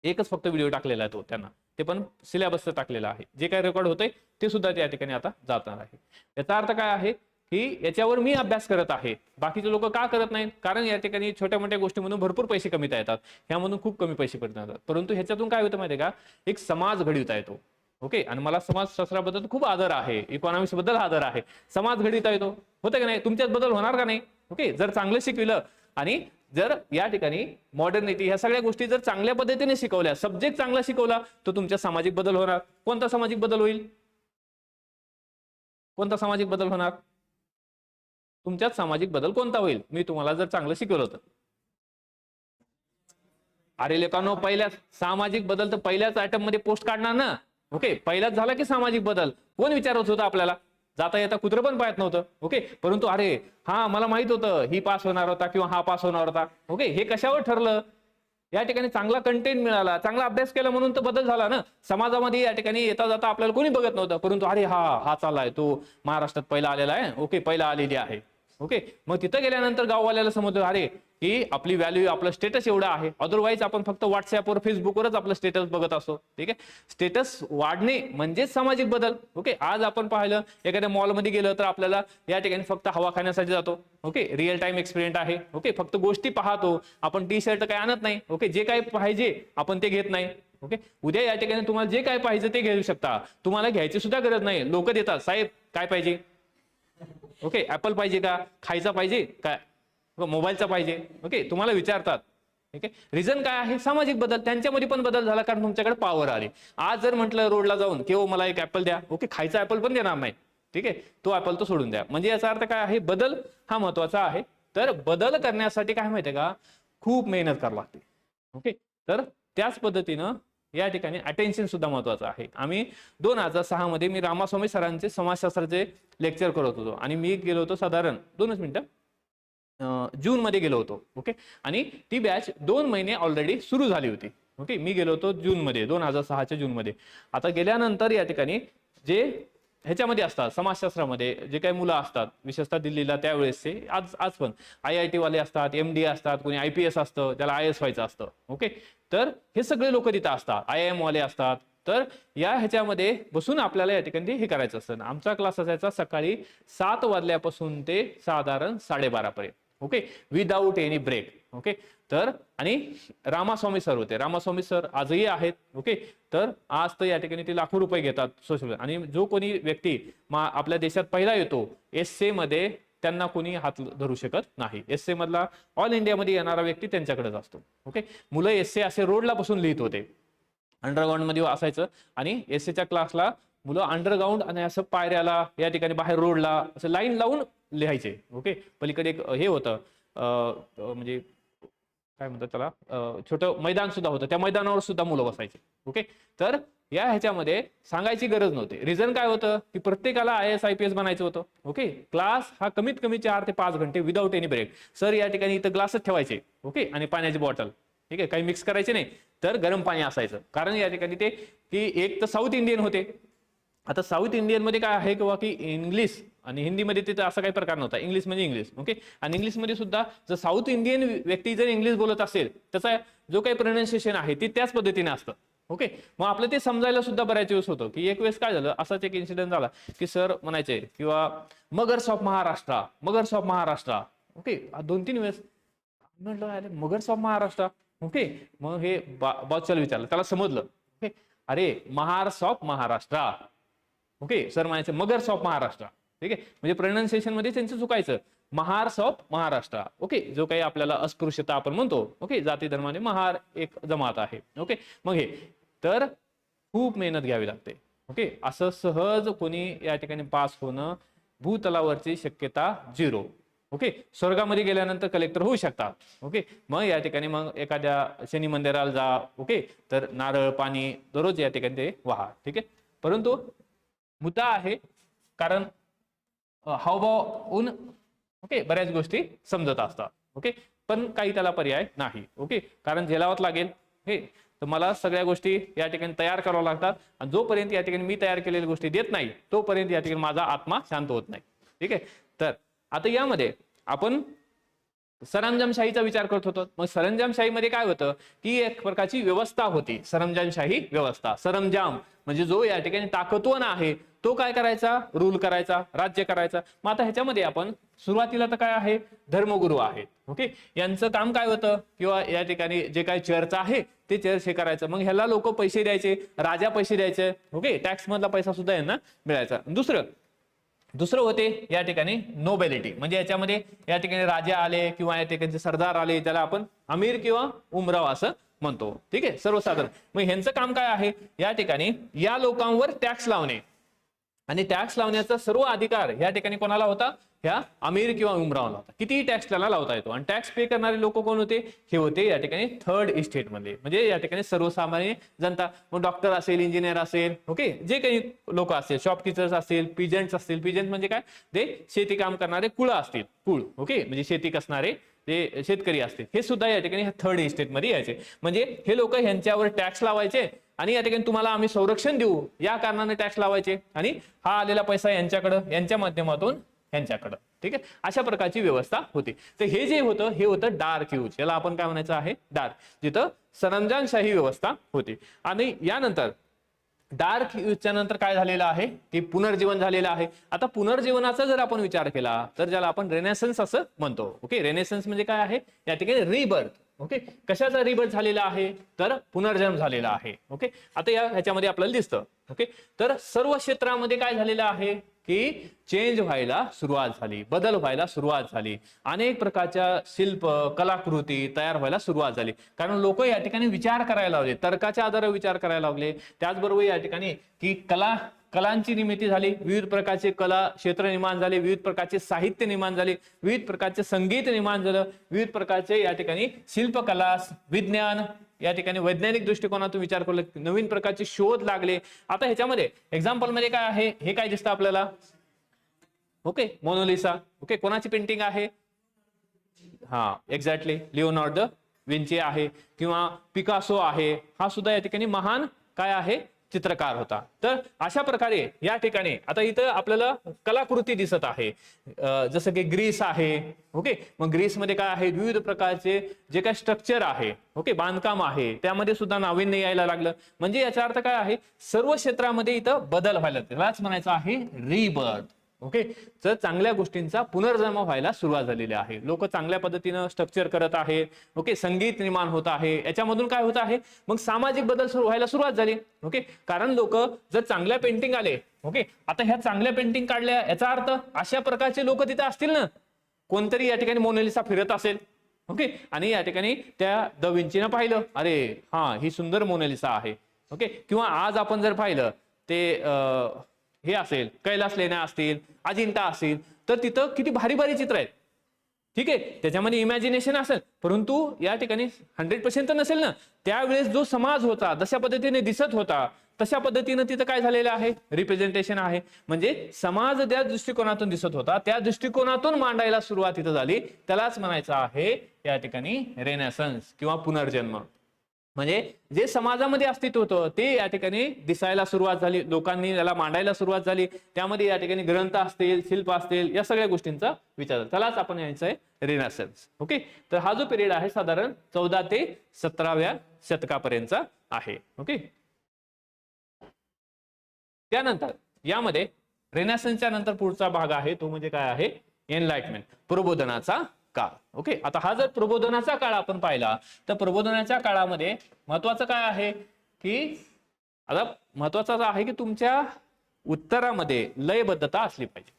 एकच फक्त व्हिडिओ टाकलेला आहे तो त्यांना, ते पण सिलेबसचं टाकलेलं आहे. जे काही रेकॉर्ड होतंय ते सुद्धा त्या ठिकाणी आता जाणार आहे. याचा अर्थ काय आहे की याच्यावर मी अभ्यास करत आहे, बाकीचे लोक का करत नाहीत? कारण या ठिकाणी छोट्या मोठ्या गोष्टीमधून भरपूर पैसे कमीता येतात, ह्यामधून खूप कमी पैसे पडत येतात. परंतु ह्याच्यातून काय होतं माहितीये का, एक समाज घडविता येतो. ओके, आणि मला समाजशास्त्राबद्दल खूप आदर आहे, इकॉनॉमिक्स बद्दल आदर आहे. समाज घडविता येतो, होतं का नाही? तुमच्यात बदल होणार का नाही? ओके, जर चांगलं शिकविलं आणि जर या ठिकाणी मॉडर्निटी ह्या सगळ्या गोष्टी जर चांगल्या पद्धतीने शिकवल्या, सब्जेक्ट चांगला शिकवला, तर तुमच्या सामाजिक बदल होणार. कोणता सामाजिक बदल होईल? कोणता सामाजिक बदल होणार? तुमच्यात सामाजिक बदल कोणता होईल? मी तुम्हाला जर चांगलं शिकवलं तर. अरे लोकांनो, पहिल्याच सामाजिक बदल तर पहिल्याच आयटम मध्ये पोस्ट काढणार ना. ओके, पहिल्याच झाला की सामाजिक बदल. कोण विचारत होतं आपल्याला? जाता येता कुत्र पण पाहत नव्हतं. ओके, परंतु अरे हा मला माहित होतं ही पास होणार होता किंवा हा पास होणार होता. ओके, हे कशावर ठरलं? या ठिकाणी चांगला कंटेंट मिळाला, चांगला अभ्यास केला म्हणून तर बदल झाला ना. समाजामध्ये या ठिकाणी येता जाता आपल्याला कोणी बघत नव्हतं, परंतु अरे हा हा चाललाय, तो महाराष्ट्रात पहिला आलेला आहे. ओके, पहिला आलेली आहे. ओके, मग तिथं गेल्यानंतर गाववाल्याला समजलं अरे की आपली व्हॅल्यू, आपलं स्टेटस एवढं आहे. अदरवाईज आपण फक्त व्हॉट्सअपवर फेसबुकवरच आपलं स्टेटस बघत असतो. ठीक आहे, स्टेटस वाढणे म्हणजेच सामाजिक बदल. ओके, आज आपण पाहिलं एखाद्या मॉलमध्ये गेलं तर आपल्याला या ठिकाणी फक्त हवा खाण्यासाठी जातो. ओके, रिअल टाइम एक्सपिरियन्स आहे. ओके, फक्त गोष्टी पाहतो आपण, टी शर्ट काही आणत नाही. ओके, जे काही पाहिजे आपण ते घेत नाही. ओके, उद्या या ठिकाणी तुम्हाला जे काय पाहिजे ते घेऊ शकता, तुम्हाला घ्यायची सुद्धा गरज नाही. लोक देतात, साहेब काय पाहिजे? ओके, ऍपल पाहिजे का? खायचा पाहिजे काय? मोबाईलचा पाहिजे? ओके, तुम्हाला विचारतात. ठीक आहे, रिझन काय आहे? सामाजिक बदल. त्यांच्यामध्ये पण बदल झाला कारण तुमच्याकडे पॉवर आली. आज जर म्हटलं रोडला जाऊन की हो मला एक ऍपल द्या, ओके, खायचा ऍपल पण देणार नाही. ठीक आहे, तो ऍपल तो सोडून द्या. म्हणजे याचा अर्थ काय आहे? बदल हा महत्वाचा आहे. तर बदल करण्यासाठी काय माहितीये का, खूप मेहनत करावी लागते. ओके, तर त्याच पद्धतीनं या ठिकाणी अटेन्शन सुद्धा महत्वाचं आहे. आम्ही 2006 मध्ये मी रामास्वामी सरांचे समाजशास्त्राचे लेक्चर करत होतो आणि मी गेलो होतो साधारण 2 मिनिटं जून मध्ये गेलो होतो. ओके, आणि ती बॅच 2 महिने ऑलरेडी सुरू झाली होती. ओके, मी गेलो होतो जून मध्ये, 2006च्या जून मध्ये. आता गेल्यानंतर या ठिकाणी जे ह्याच्यामध्ये असतात समाजशास्त्रामध्ये जे काही मुलं असतात, विशेषतः दिल्लीला त्यावेळेसचे, आज पण IIT वाले असतात, MD असतात, कोणी IPS असतं, त्याला IS व्हायचं असतं. ओके, तर हे सगळे लोक तिथं असतात, IIM वाले असतात. तर या ह्याच्यामध्ये बसून आपल्याला या ठिकाणी हे करायचं असतं. आमचा क्लास असायचा सकाळी 7 वाजल्यापासून ते साधारण 12:30 पर्यंत. Okay, without any break. Okay, तर आणि रामास्वामी सर होते. रामास्वामी सर आजही आहेत. ओके, तर आज तर या ठिकाणी ते लाखो रुपये घेतात सोशल. आणि जो कोणी व्यक्ती आपल्या देशात पहिला येतो एसए मध्ये, त्यांना कोणी हात धरू शकत नाही. एसए मधला ऑल इंडियामध्ये येणारा व्यक्ती त्यांच्याकडेच असतो. ओके, मुलं एसए असे रोडला बसून लिहित होते, अंडरग्राऊंड मध्ये असायचं. आणि एसएच्या क्लासला मुलं अंडरग्राऊंड आणि असं पायऱ्याला या ठिकाणी बाहेर रोडला असं लाईन लावून लिहायचे. ओके, पलीकडे एक हे होतं म्हणजे काय म्हणतात त्याला, छोटं मैदान सुद्धा होतं, त्या मैदानावर सुद्धा मुलं बसायचे. ओके, तर या ह्याच्यामध्ये सांगायची गरज नव्हती. रिझन काय होतं की प्रत्येकाला IAS IPS बनायचं होतं. ओके, क्लास हा कमीत कमी 4 ते 5 घंटे विदाऊट एनी ब्रेक. सर या ठिकाणी इथं ग्लासच ठेवायचे. ओके, आणि पाण्याची बॉटल. ठीक आहे, काही मिक्स करायचे नाही, तर गरम पाणी असायचं. कारण या ठिकाणी ते की एक तर साऊथ इंडियन होते. आता साऊथ इंडियन मध्ये काय आहे किंवा की इंग्लिश आणि हिंदीमध्ये तिथं असा काही प्रकार नव्हता. इंग्लिश म्हणजे इंग्लिश. ओके, आणि इंग्लिशमध्ये सुद्धा जर साऊथ इंडियन व्यक्ती जर इंग्लिश बोलत असेल, त्याचा जो काही प्रोनाउन्सिएशन आहे ती त्याच पद्धतीने असतं. ओके, मग आपलं ते समजायला सुद्धा बऱ्याच वेळेस होतं. की एक वेळेस काय झालं, असाच एक इन्सिडेंट झाला की सर म्हणायचे किंवा makers of Maharashtra, makers of Maharashtra. Okay, 2-3 वेळेस म्हटलं मगर्स ऑफ महाराष्ट्र. ओके, मग हे बादशाला विचारलं, त्याला समजलं. ओके, अरे Mahars of Maharashtra. Okay, sir म्हणायचे मगर्स ऑफ महाराष्ट्र. ठीक आहे, म्हणजे प्रोनाउन्सिएशन मध्ये त्यांचं चुकायचं. महार्स ऑफ महाराष्ट्र. ओके, जो काही आपल्याला अस्पृश्यता आपण म्हणतो. ओके, जाती धर्माने महार एक जमात आहे. ओके, मग हे तर खूप मेहनत घ्यावी लागते. ओके, असं सहज कोणी या ठिकाणी पास होणं, भूतलावरची शक्यता 0. ओके, स्वर्गामध्ये गेल्यानंतर कलेक्टर होऊ शकतात. ओके, मग या ठिकाणी मग एखाद्या शनी मंदिराला जा. ओके, तर नारळ पाणी दररोज या ठिकाणी ते वाहा. ठीक आहे, परंतु मुद्दा आहे कारण हावभावाहून ओके बऱ्याच गोष्टी समजत असतात. ओके, पण काही त्याला पर्याय नाही. ओके, कारण झेलावत लागेल हे, तर मला सगळ्या गोष्टी या ठिकाणी तयार कराव्या लागतात आणि जोपर्यंत या ठिकाणी मी तयार केलेल्या गोष्टी देत नाही तोपर्यंत या ठिकाणी माझा आत्मा शांत होत नाही. ठीक आहे, तर आता यामध्ये आपण सरंजामशाहीचा विचार करत होतो. मग सरंजामशाहीमध्ये काय होतं की एक प्रकारची व्यवस्था होती, सरंजामशाही व्यवस्था. सरंजाम म्हणजे जो या ठिकाणी ताकदवान आहे तो काय करायचा, रूल करायचा, राज्य करायचा. मग आता ह्याच्यामध्ये आपण सुरुवातीला तर काय आहे, धर्मगुरू आहेत. ओके, यांचं काम काय होतं, किंवा या ठिकाणी जे काही चर्च आहे ते चर्च हे करायचं. मग ह्याला लोक पैसे द्यायचे, राजा पैसे द्यायचे. ओके, टॅक्स मधला पैसा सुद्धा यांना मिळायचा. दुसरं होते या ठिकाणी नोबेलिटी, म्हणजे याच्यामध्ये या ठिकाणी राजा आले किंवा या ठिकाणी सरदार आले, ज्याला आपण अमीर किंवा उमराव असं म्हणतो. ठीक आहे, सर्वसाधारण. मग ह्यांचं काम काय आहे, या ठिकाणी या लोकांवर टॅक्स लावणे, आणि टॅक्स लावण्याचा सर्व अधिकार या ठिकाणी कोणाला होता, ह्या अमीर किंवा उमरावला होता. कितीही टॅक्स त्याला लावता येतो. आणि टॅक्स पे करणारे लोक कोण होते, हे होते या ठिकाणी थर्ड इस्टेट मधले, म्हणजे या ठिकाणी सर्वसामान्य जनता. मग डॉक्टर असेल, इंजिनियर असेल, ओके, जे काही लोक असतील, शॉपकीपर्स असतील, पिजंट्स असतील. पिजंट म्हणजे काय, ते शेती काम करणारे कुळ असतील, कुळ. ओके, म्हणजे शेती कसणारे जे शेतकरी असतील, हे सुद्धा या ठिकाणी थर्ड इस्टेट मध्ये यायचे. म्हणजे हे लोक ह्यांच्यावर टॅक्स लावायचे आणि या ठिकाणी तुम्हाला आम्ही संरक्षण देऊ या कारणाने टॅक्स लावायचे, आणि हा आलेला पैसा यांच्याकडं, यांच्या माध्यमातून यांच्याकडं. ठीक आहे, अशा प्रकारची व्यवस्था होती. तर हे जे होतं हे होतं डार्क युज, याला आपण काय म्हणायचं आहे, डार्क, जिथं सरंजामशाही व्यवस्था होती. आणि यानंतर डार्क युजच्या नंतर काय झालेलं आहे की पुनर्जीवन झालेलं आहे. आता पुनर्जीवनाचा जर आपण विचार केला तर ज्याला आपण रेनेसन्स असं म्हणतो. ओके, रेनेसन्स म्हणजे काय आहे, या ठिकाणी रिबर्थ. ओके, कशाचा रिबर्थ झालेला आहे, तर पुनर्जन्म झालेला आहे. ओके, आता ह्याच्यामध्ये आपल्याला दिसतं. ओके, तर सर्व क्षेत्रामध्ये काय झालेलं आहे की चेंज व्हायला सुरुवात झाली, बदल व्हायला सुरुवात झाली. अनेक प्रकारच्या शिल्प, कलाकृती तयार व्हायला सुरुवात झाली, कारण लोक या ठिकाणी विचार करायला लागले, तर्काच्या आधारे विचार करायला लागले. त्याचबरोबर या ठिकाणी की कलांची निर्मिती झाली, विविध प्रकारचे कला क्षेत्र निर्माण झाले, विविध प्रकारचे साहित्य निर्माण झाले, विविध प्रकारचे संगीत निर्माण झालं, विविध प्रकारचे या ठिकाणी शिल्पकला, विज्ञान, या ठिकाणी वैज्ञानिक दृष्टिकोनातून विचार करू, नवीन प्रकारचे शोध लागले. आता ह्याच्यामध्ये एक्झाम्पल मध्ये काय आहे, हे काय दिसतं आपल्याला, ओके, मोनालिसा. ओके, कोणाची पेंटिंग आहे, हा एक्झॅक्टली लिओनार्डो दा विंची आहे, किंवा पिकासो आहे, हा सुद्धा या ठिकाणी महान काय आहे, चित्रकार होता. तर अशा प्रकारे या ठिकाणी आता इथं आपल्याला कलाकृती दिसत आहे, जसं की ग्रीस आहे. ओके, मग ग्रीसमध्ये काय आहे, विविध प्रकारचे जे काही स्ट्रक्चर आहे, ओके, बांधकाम आहे, त्यामध्ये सुद्धा नाविन्य यायला लागलं. म्हणजे याचा अर्थ काय आहे, सर्व क्षेत्रामध्ये इथं बदल व्हायला, त्यालाच म्हणायचं आहे रिबर्थ. ओके, तर चांगल्या गोष्टींचा पुनर्जन्म व्हायला सुरुवात झालेली आहे. लोक चांगल्या पद्धतीनं स्ट्रक्चर करत आहे. ओके, संगीत निर्माण होत आहे, याच्यामधून काय होत आहे, मग सामाजिक बदल व्हायला सुरुवात झाली. ओके, कारण लोक जर चांगल्या पेंटिंग आले, ओके, आता ह्या चांगल्या पेंटिंग काढल्या, याचा अर्थ अशा प्रकारचे लोक तिथे असतील ना, कोणतरी या ठिकाणी मोनालिसा फिरत असेल. ओके, आणि या ठिकाणी त्या दा विंचीनं पाहिलं, अरे हा ही सुंदर मोनालिसा आहे. ओके, किंवा आज आपण जर पाहिलं ते हे असेल, कैलास लेण्या असतील, अजिंठा असेल, तर तिथं किती भारी भारी चित्र आहेत. ठीक आहे, त्याच्यामध्ये इमॅजिनेशन असेल, परंतु या ठिकाणी 100% तर नसेल ना. त्यावेळेस जो समाज होता, जशा पद्धतीने दिसत होता, तशा पद्धतीनं तिथं काय झालेलं आहे, रिप्रेझेंटेशन आहे. म्हणजे समाज ज्या दृष्टिकोनातून दिसत होता त्या दृष्टिकोनातून मांडायला सुरुवात इथं झाली. त्यालाच म्हणायचं आहे या ठिकाणी रेनेसन्स किंवा पुनर्जन्म. म्हणजे जे समाजामध्ये अस्तित्व होतं ते या ठिकाणी दिसायला सुरुवात झाली, लोकांनी त्याला मांडायला सुरुवात झाली. त्यामध्ये या ठिकाणी ग्रंथ असतील, शिल्प असतील, या सगळ्या गोष्टींचा विचार, त्यालाच आपण यायचं आहे रेनेसन्स. ओके, तर हा जो पिरियड आहे साधारण 14 ते 17व्या शतकापर्यंतचा आहे. ओके, त्यानंतर यामध्ये रेनेसन्सच्या नंतर पुढचा भाग आहे तो म्हणजे काय आहे, एनलाइटमेंट, प्रबोधनाचा काळ. ओके, आता हा जर प्रबोधनाचा काळ आपण पाहिला तर प्रबोधनाच्या काळामध्ये महत्वाचं काय आहे की, आता महत्वाचं आहे की तुमच्या उत्तरामध्ये लयबद्धता असली पाहिजे.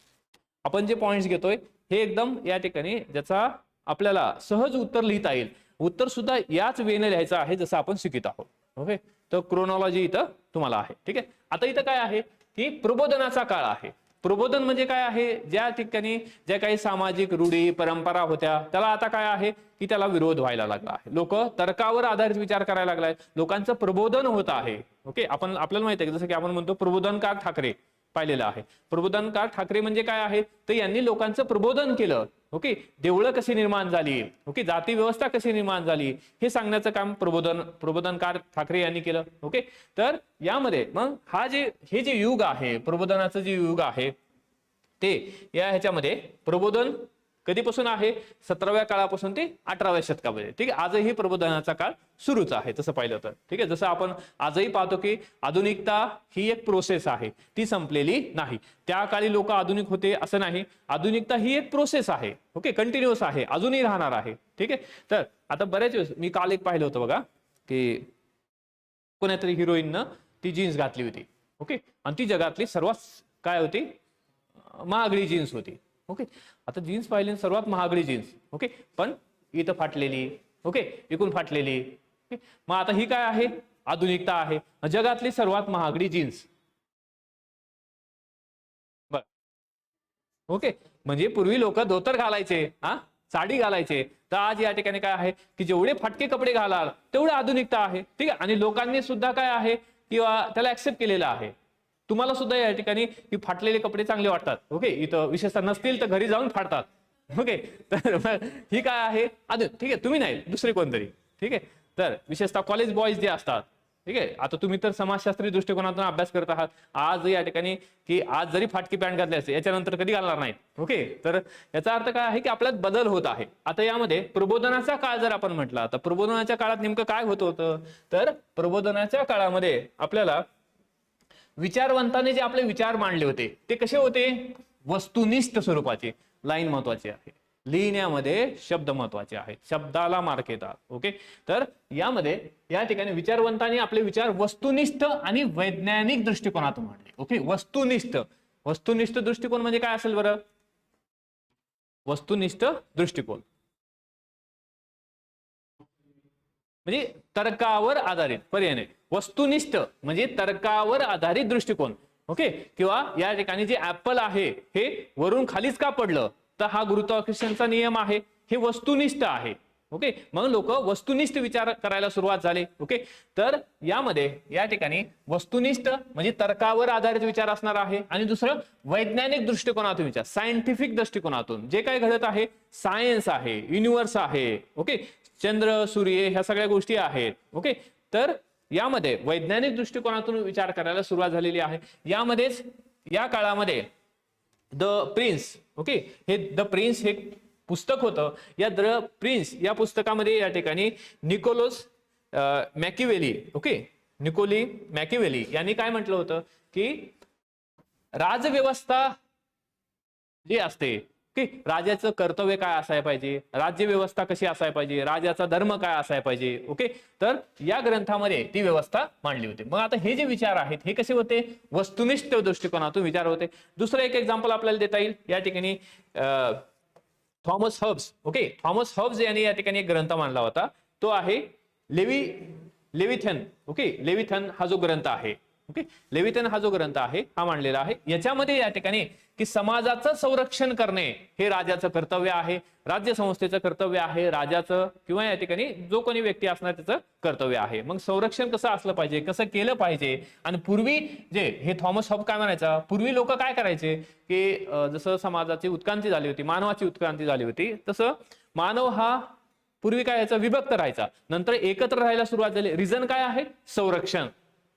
आपण जे पॉइंट्स घेतोय हे एकदम या ठिकाणी ज्याचा आपल्याला सहज उत्तर लिहिता येईल, उत्तर सुद्धा याच वेने लिहायचं आहे जसं आपण शिकत आहोत. ओके, तर क्रोनॉलॉजी इथं तुम्हाला आहे. ठीक आहे, आता इथं काय आहे की प्रबोधनाचा काळ आहे. प्रबोधन म्हणजे काय आहे, ज्या ठिकाणी ज्या काही सामाजिक रूढी परंपरा होत्या त्याला आता काय आहे की त्याला विरोध व्हायला लागला आहे, लोक तर्कावर आधारित विचार करायला लागलाय, लोकांचं प्रबोधन होत आहे. ओके, आपल्याला माहिती आहे जसं की आपण म्हणतो प्रबोधनकार ठाकरे पाहिलेलं आहे. प्रबोधनकार ठाकरे म्हणजे काय आहे, तर यांनी लोकांचं प्रबोधन केलं. ओके, देवळं कशी निर्माण झाली, ओके, जाती व्यवस्था कशी निर्माण झाली हे सांगण्याचं काम प्रबोधनकार ठाकरे यांनी केलं. ओके, तर यामध्ये मग हे जे युग आहे, प्रबोधनाचं जे युग आहे ते ह्याच्यामध्ये प्रबोधन कधीपासून आहे, 17व्या काळापासून ते 18व्या शतकामध्ये. ठीक आहे, आजही प्रबोधनाचा काळ सुरूच आहे तसं पाहिलं तर. ठीक आहे, जसं आपण आजही पाहतो की आधुनिकता ही एक प्रोसेस आहे, ती संपलेली नाही. त्या काळी लोक आधुनिक होते असं नाही, आधुनिकता ही एक प्रोसेस आहे. ओके, कंटिन्युअस आहे, अजूनही राहणार आहे. ठीक आहे, तर आता बऱ्याच वेळेस मी काल एक पाहिलं होतं बघा की कोणत्यातरी हिरोईननं ती जीन्स घातली होती. ओके, आणि ती जगातली सर्वात काय होती, महागडी जीन्स होती. ओके, आता जीन्स पाहिली सर्वात महागडी जीन्स. ओके, पण इथं फाटलेली, ओके, इकडून फाटलेली. ओके, मग आता ही काय आहे, आधुनिकता आहे, जगातली सर्वात महागडी जीन्स. बर, ओके, म्हणजे पूर्वी लोक धोतर घालायचे, साडी घालायचे, तर आज या ठिकाणी काय आहे की जेवढे फाटके कपडे घालाल तेवढे आधुनिकता आहे. ठीक आहे, आणि लोकांनी सुद्धा काय आहे किंवा त्याला ऍक्सेप्ट केलेलं आहे. तुम्हाला सुद्धा या ठिकाणी की फाटलेले कपडे चांगले वाटतात. ओके, इथं विशेषतः नसतील तर घरी जाऊन फाडतात. ओके, तर ही काय आहे ठीक आहे, तुम्ही नाही दुसरे कोणतरी. ठीक आहे, तर विशेषतः कॉलेज बॉईज जे असतात, ठीक आहे, आता तुम्ही तर समाजशास्त्रीय दृष्टिकोनातून अभ्यास करत आहात, आज या ठिकाणी की आज जरी फाटकी पॅन्ट घातली असते याच्यानंतर कधी घालणार नाहीत. ओके, तर याचा अर्थ काय आहे की आपल्यात बदल होत आहे. आता यामध्ये प्रबोधनाचा काळ जर आपण म्हटला तर प्रबोधनाच्या काळात नेमकं काय होत होतं, तर प्रबोधनाच्या काळामध्ये आपल्याला विचारवंताने जे आपले विचार मांडले होते ते कसे होते, वस्तुनिष्ठ स्वरूपाचे. लाईन महत्वाची आहे, लिहिण्यामध्ये शब्द महत्वाचे आहेत, शब्दाला मार्क येतात. ओके, तर यामध्ये या ठिकाणी विचारवंतांनी आपले विचार वस्तुनिष्ठ आणि वैज्ञानिक दृष्टिकोनातून मांडले. ओके, वस्तुनिष्ठ दृष्टिकोन म्हणजे काय असेल बरं, वस्तुनिष्ठ दृष्टिकोन म्हणजे तर्कावर आधारित, पर्याय नाही, वस्तुनिष्ठ म्हणजे तर्कावर आधारित दृष्टिकोन. ओके, किंवा या ठिकाणी जे ऍपल आहे हे वरून खालीच का पडलं, तर हा गुरुत्वाकर्षणचा नियम आहे, हे वस्तुनिष्ठ आहे. ओके, मग लोक वस्तुनिष्ठ विचार करायला सुरुवात झाले. ओके, तर यामध्ये या ठिकाणी वस्तुनिष्ठ म्हणजे तर्कावर आधारित विचार असणार आहे, आणि दुसरं वैज्ञानिक दृष्टिकोनातून विचार, सायंटिफिक दृष्टिकोनातून जे काय घडत आहे, सायन्स आहे, युनिव्हर्स आहे. ओके, चंद्र सूर्य ह्या सगळ्या गोष्टी आहेत. ओके, तर यामध्ये वैज्ञानिक दृष्टिकोनातून विचार करायला सुरुवात झालेली आहे. यामध्येच या काळामध्ये द प्रिन्स, ओके, हे द प्रिन्स हे पुस्तक होतं. या द प्रिन्स या पुस्तकामध्ये या ठिकाणी निकोलस मॅकिवेली, ओके, निकोली मॅकिवेली यांनी काय म्हटलं होतं की राजव्यवस्था जी असते, की राजाचं कर्तव्य काय असायला पाहिजे, राज्य व्यवस्था कशी असायला पाहिजे, राजाचा धर्म काय असायला पाहिजे. ओके, तर या ग्रंथामध्ये ती व्यवस्था मांडली होती. मग आता हे जे विचार आहेत हे कसे होते, वस्तुनिष्ठ दृष्टिकोनातून विचार होते. दुसरं एक एक्झाम्पल आपल्याला देता येईल, या ठिकाणी Thomas Hobbes. Okay, Thomas Hobbes यांनी या ठिकाणी एक ग्रंथ मांडला होता, तो आहे लेविथन. ओके, लेविथन हा जो ग्रंथ आहे, ओके, लेविथन हा जो ग्रंथ आहे हा मांडलेला आहे. याच्यामध्ये या ठिकाणी की समाजाचं संरक्षण करणे हे राजाचं कर्तव्य आहे, राज्य संस्थेचं कर्तव्य आहे, राजाचं किंवा या ठिकाणी जो कोणी व्यक्ती असणार त्याचं कर्तव्य आहे. मग संरक्षण कसं असलं पाहिजे, कसं केलं पाहिजे. आणि पूर्वी जे हे थॉमस हब काय म्हणायचा, पूर्वी लोक काय करायचे की जसं समाजाची उत्क्रांती झाली होती, मानवाची उत्क्रांती झाली होती, तसं मानव हा पूर्वी काय याचा विभक्त राहायचा, नंतर एकत्र राहायला सुरुवात झाली. रिझन काय आहे, संरक्षण.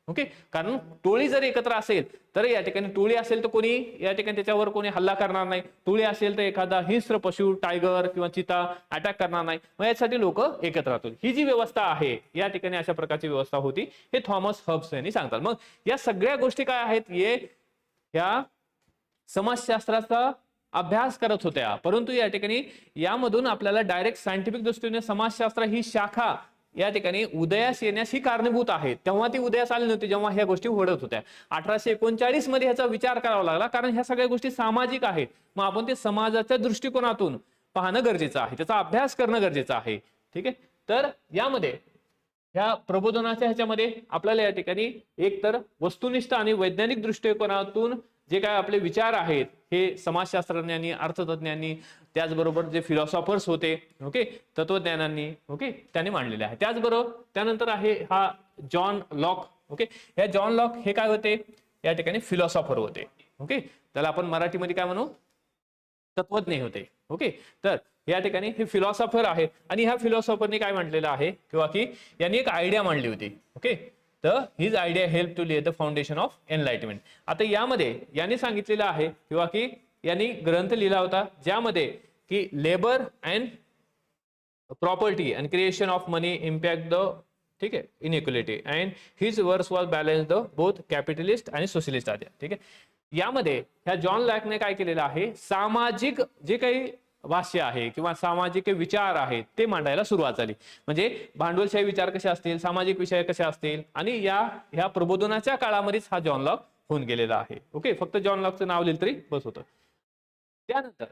ओके, कारण टोळी जर एकत्र असेल तर या ठिकाणी टोळी असेल तर कोणी या ठिकाणी त्याच्यावर कोणी हल्ला करणार नाही, टोळी असेल तर एखादा हिंस्र पशु टायगर किंवा चिता अटॅक करणार नाही. मग यासाठी लोक एकत्र राहतील. ही जी व्यवस्था आहे या ठिकाणी अशा प्रकारची व्यवस्था होती, हे थॉमस हब्स यांनी सांगतात. मग या सगळ्या गोष्टी काय आहेत, या समाजशास्त्राचा अभ्यास करत होत्या, परंतु या ठिकाणी यामधून आपल्याला डायरेक्ट सायंटिफिक दृष्टीने समाजशास्त्र ही शाखा या ठिकाणी उदयास येण्यास ही कारणीभूत आहे. तेव्हा ती उदयास आली नव्हती जेव्हा ह्या गोष्टी घडत होत्या. 1839 मध्ये ह्याचा विचार करावा लागला, कारण ह्या सगळ्या गोष्टी सामाजिक आहेत. मग आपण ते समाजाच्या दृष्टिकोनातून पाहणं गरजेचं आहे, त्याचा अभ्यास करणं गरजेचं आहे. ठीक आहे, तर यामध्ये ह्या प्रबोधनाच्या ह्याच्यामध्ये आपल्याला या ठिकाणी एक तर वस्तुनिष्ठ आणि वैज्ञानिक दृष्टिकोनातून जे काय आपले विचार आहेत हे समाजशास्त्रज्ञांनी, अर्थतज्ञांनी, त्याचबरोबर जे फिलॉसॉफर्स होते, ओके, तत्वज्ञानांनी, ओके, त्यांनी मांडलेले आहे. त्याचबरोबर त्यानंतर आहे हा जॉन लॉक. ओके, या जॉन लॉक हे काय होते, या ठिकाणी फिलॉसॉफर होते. ओके, त्याला आपण मराठीमध्ये काय म्हणू, तत्वज्ञ होते. ओके, तर या ठिकाणी हे फिलॉसॉफर आहे आणि ह्या फिलॉसॉफरने काय म्हटलेलं आहे किंवा की यांनी एक आयडिया मांडली होती. ओके, तर हिज आयडिया हेल्प टू ले द फाउंडेशन ऑफ एनलाइटमेंट. आता यामध्ये यांनी सांगितलेलं आहे किंवा की यांनी ग्रंथ लिहिला होता ज्यामध्ये की labour and property and creation of money impact the, ठीक आहे, इनइक्वलिटी अँड हिज वर्स was balance the both capitalist आणि सोशलिस्ट आद्या. ठीक आहे, यामध्ये ह्या जॉन लॉकने काय केलेलं आहे, सामाजिक जे काही भाष्य आहे किंवा सामाजिक विचार आहेत ते मांडायला सुरुवात झाली. म्हणजे भांडवलशाही विचार कसे असतील, सामाजिक विषय कसे असतील, आणि ह्या प्रबोधनाच्या काळामध्येच हा जॉन लॉक होऊन गेलेला आहे. ओके, फक्त जॉन लॉकचं नाव लिहिलं तरी बस होतं. त्यानंतर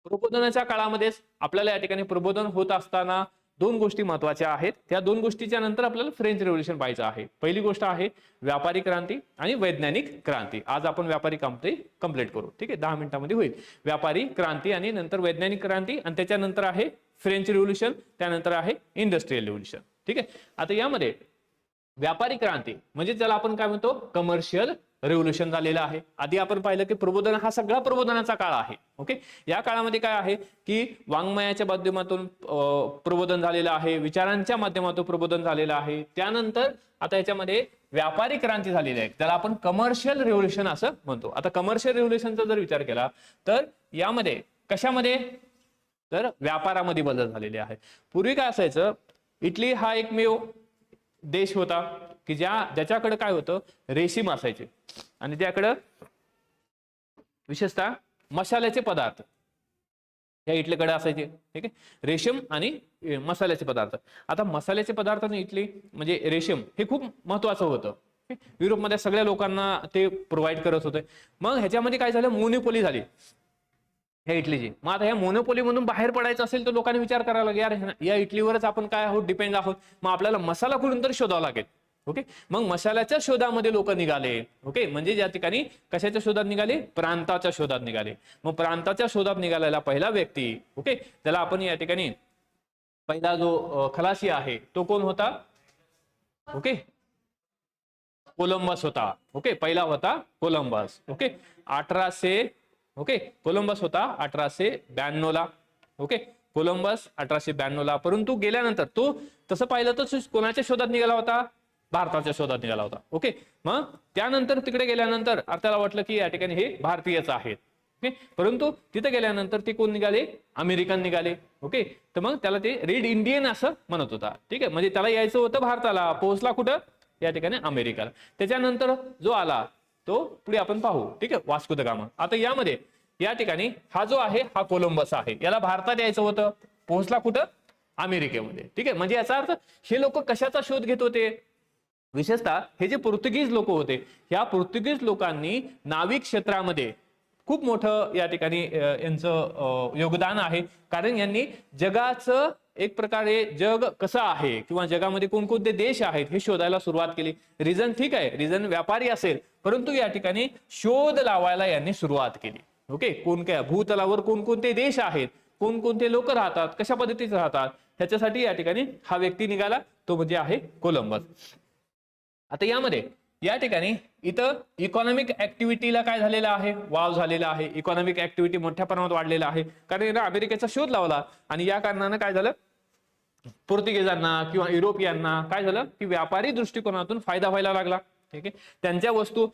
प्रबोधनाच्या काळामध्येच आपल्याला या ठिकाणी प्रबोधन होत असताना दोन गोष्टी महत्वाच्या आहेत. त्या दोन गोष्टीच्या नंतर आपल्याला फ्रेंच रेव्होल्यूशन पाहायचं आहे. पहिली गोष्ट आहे व्यापारी क्रांती आणि वैज्ञानिक क्रांती. आज आपण व्यापारी क्रांती कंप्लीट करू. ठीक आहे, 10 मिनिटांमध्ये होईल. व्यापारी क्रांती आणि नंतर वैज्ञानिक क्रांती आणि त्याच्यानंतर आहे फ्रेंच रिव्होल्यूशन, त्यानंतर आहे इंडस्ट्रियल रिव्होल्यूशन. ठीक आहे, आता यामध्ये व्यापारी क्रांती म्हणजे ज्याला आपण काय म्हणतो, कमर्शियल रेव्होल्यूशन झालेलं आहे. आधी आपण पाहिलं की प्रबोधन हा सगळा प्रबोधनाचा काळ आहे. ओके, या काळामध्ये काय आहे की वाङ्मयाच्या माध्यमातून प्रबोधन झालेलं आहे, विचारांच्या माध्यमातून प्रबोधन झालेलं आहे. त्यानंतर आता याच्यामध्ये व्यापारी क्रांती झालेली आहे, त्याला आपण कमर्शियल रेव्होल्यूशन असं म्हणतो. आता कमर्शियल रेव्होल्यूशनचा जर विचार केला तर यामध्ये कशामध्ये, तर व्यापारामध्ये बदल झालेले आहे. पूर्वी काय असायचं, इटली हा एकमेव देश होता की ज्याच्याकडे काय होतं, रेशीम असायचे आणि त्याकडं विशेषतः मसाल्याचे पदार्थ या इटलीकडे असायचे. ठीक आहे, रेशीम आणि मसाल्याचे पदार्थ. आता मसाल्याचे पदार्थ आणि इटली म्हणजे रेशीम हे खूप महत्वाचं होतं. युरोपमध्ये सगळ्या लोकांना ते प्रोव्हाइड करत होते. मग ह्याच्यामध्ये काय झालं, मोनोपोली झाली ह्या इटलीची. मग आता ह्या मोनोपोली मधून बाहेर पडायचं असेल तर लोकांनी विचार करायला लागला, यार या इटलीवरच आपण काय आहोत, डिपेंड आहोत, मग आपल्याला मसाला कुठून तरी शोधावा लागेल. ओके, मग मसाल्याच्या शोधामध्ये लोक निघाले. ओके, म्हणजे ज्या ठिकाणी कशाच्या शोधात निघाले, प्रांताच्या शोधात निघाले. मग प्रांताच्या शोधात निघालेला पहिला व्यक्ती, ओके, त्याला आपण या ठिकाणी पहिला जो खलासी आहे तो कोण होता, ओके, कोलंबस होता. ओके, पहिला होता कोलंबस. ओके, 1800, ओके, कोलंबस होता 1892 ला. ओके, कोलंबस 1892 ला. परंतु गेल्यानंतर तो तसं पाहिलं तर कोणाच्या शोधात निघाला होता, भारताच्या शोधात निघाला होता. ओके, मग त्यानंतर तिकडे गेल्यानंतर त्याला वाटलं की या ठिकाणी हे भारतीयच आहेत. ओके, परंतु तिथे गेल्यानंतर ते कोण निघाले, अमेरिकन निघाले. ओके, तर मग त्याला ते रेड इंडियन असं म्हणत होता. ठीक आहे, म्हणजे त्याला यायचं होतं भारताला, पोहोचला कुठं, या ठिकाणी अमेरिकाला. त्याच्यानंतर जो आला तो पुढे आपण पाहू. ठीक आहे, वास्को द गामा. आता यामध्ये या ठिकाणी हा जो आहे हा कोलंबस आहे, याला भारतात यायचं होतं, पोहोचला कुठं, अमेरिकेमध्ये. ठीक आहे, म्हणजे याचा अर्थ हे लोक कशाचा शोध घेत होते, विशेषतः हे जे पोर्तुगीज लोक होते, ह्या पोर्तुगीज लोकांनी नाविक क्षेत्रामध्ये खूप मोठं या ठिकाणी यांचं योगदान आहे. कारण यांनी जगाचं एक प्रकारे जग कसं आहे किंवा जगामध्ये कोणकोणते देश आहेत हे शोधायला सुरुवात केली. रिझन ठीक आहे, रिझन व्यापारी असेल, परंतु या ठिकाणी शोध लावायला यांनी सुरुवात केली. ओके, काय भूतलावर कोणकोणते देश आहेत, कोणकोणते लोक राहतात, कशा पद्धतीचे राहतात, ह्याच्यासाठी या ठिकाणी हा व्यक्ती निघाला, तो म्हणजे आहे कोलंबस. आता यामध्ये या ठिकाणी इथं इकॉनॉमिक ऍक्टिव्हिटीला काय झालेला आहे, वाव झालेला आहे. इकॉनॉमिक ऍक्टिव्हिटी मोठ्या प्रमाणात वाढलेला आहे, कारण यानं अमेरिकेचा शोध लावला आणि या कारणानं काय झालं, पोर्तुगीजांना किंवा युरोपियांना काय झालं की व्यापारी दृष्टिकोनातून फायदा व्हायला लागला. ठीक आहे, त्यांच्या वस्तू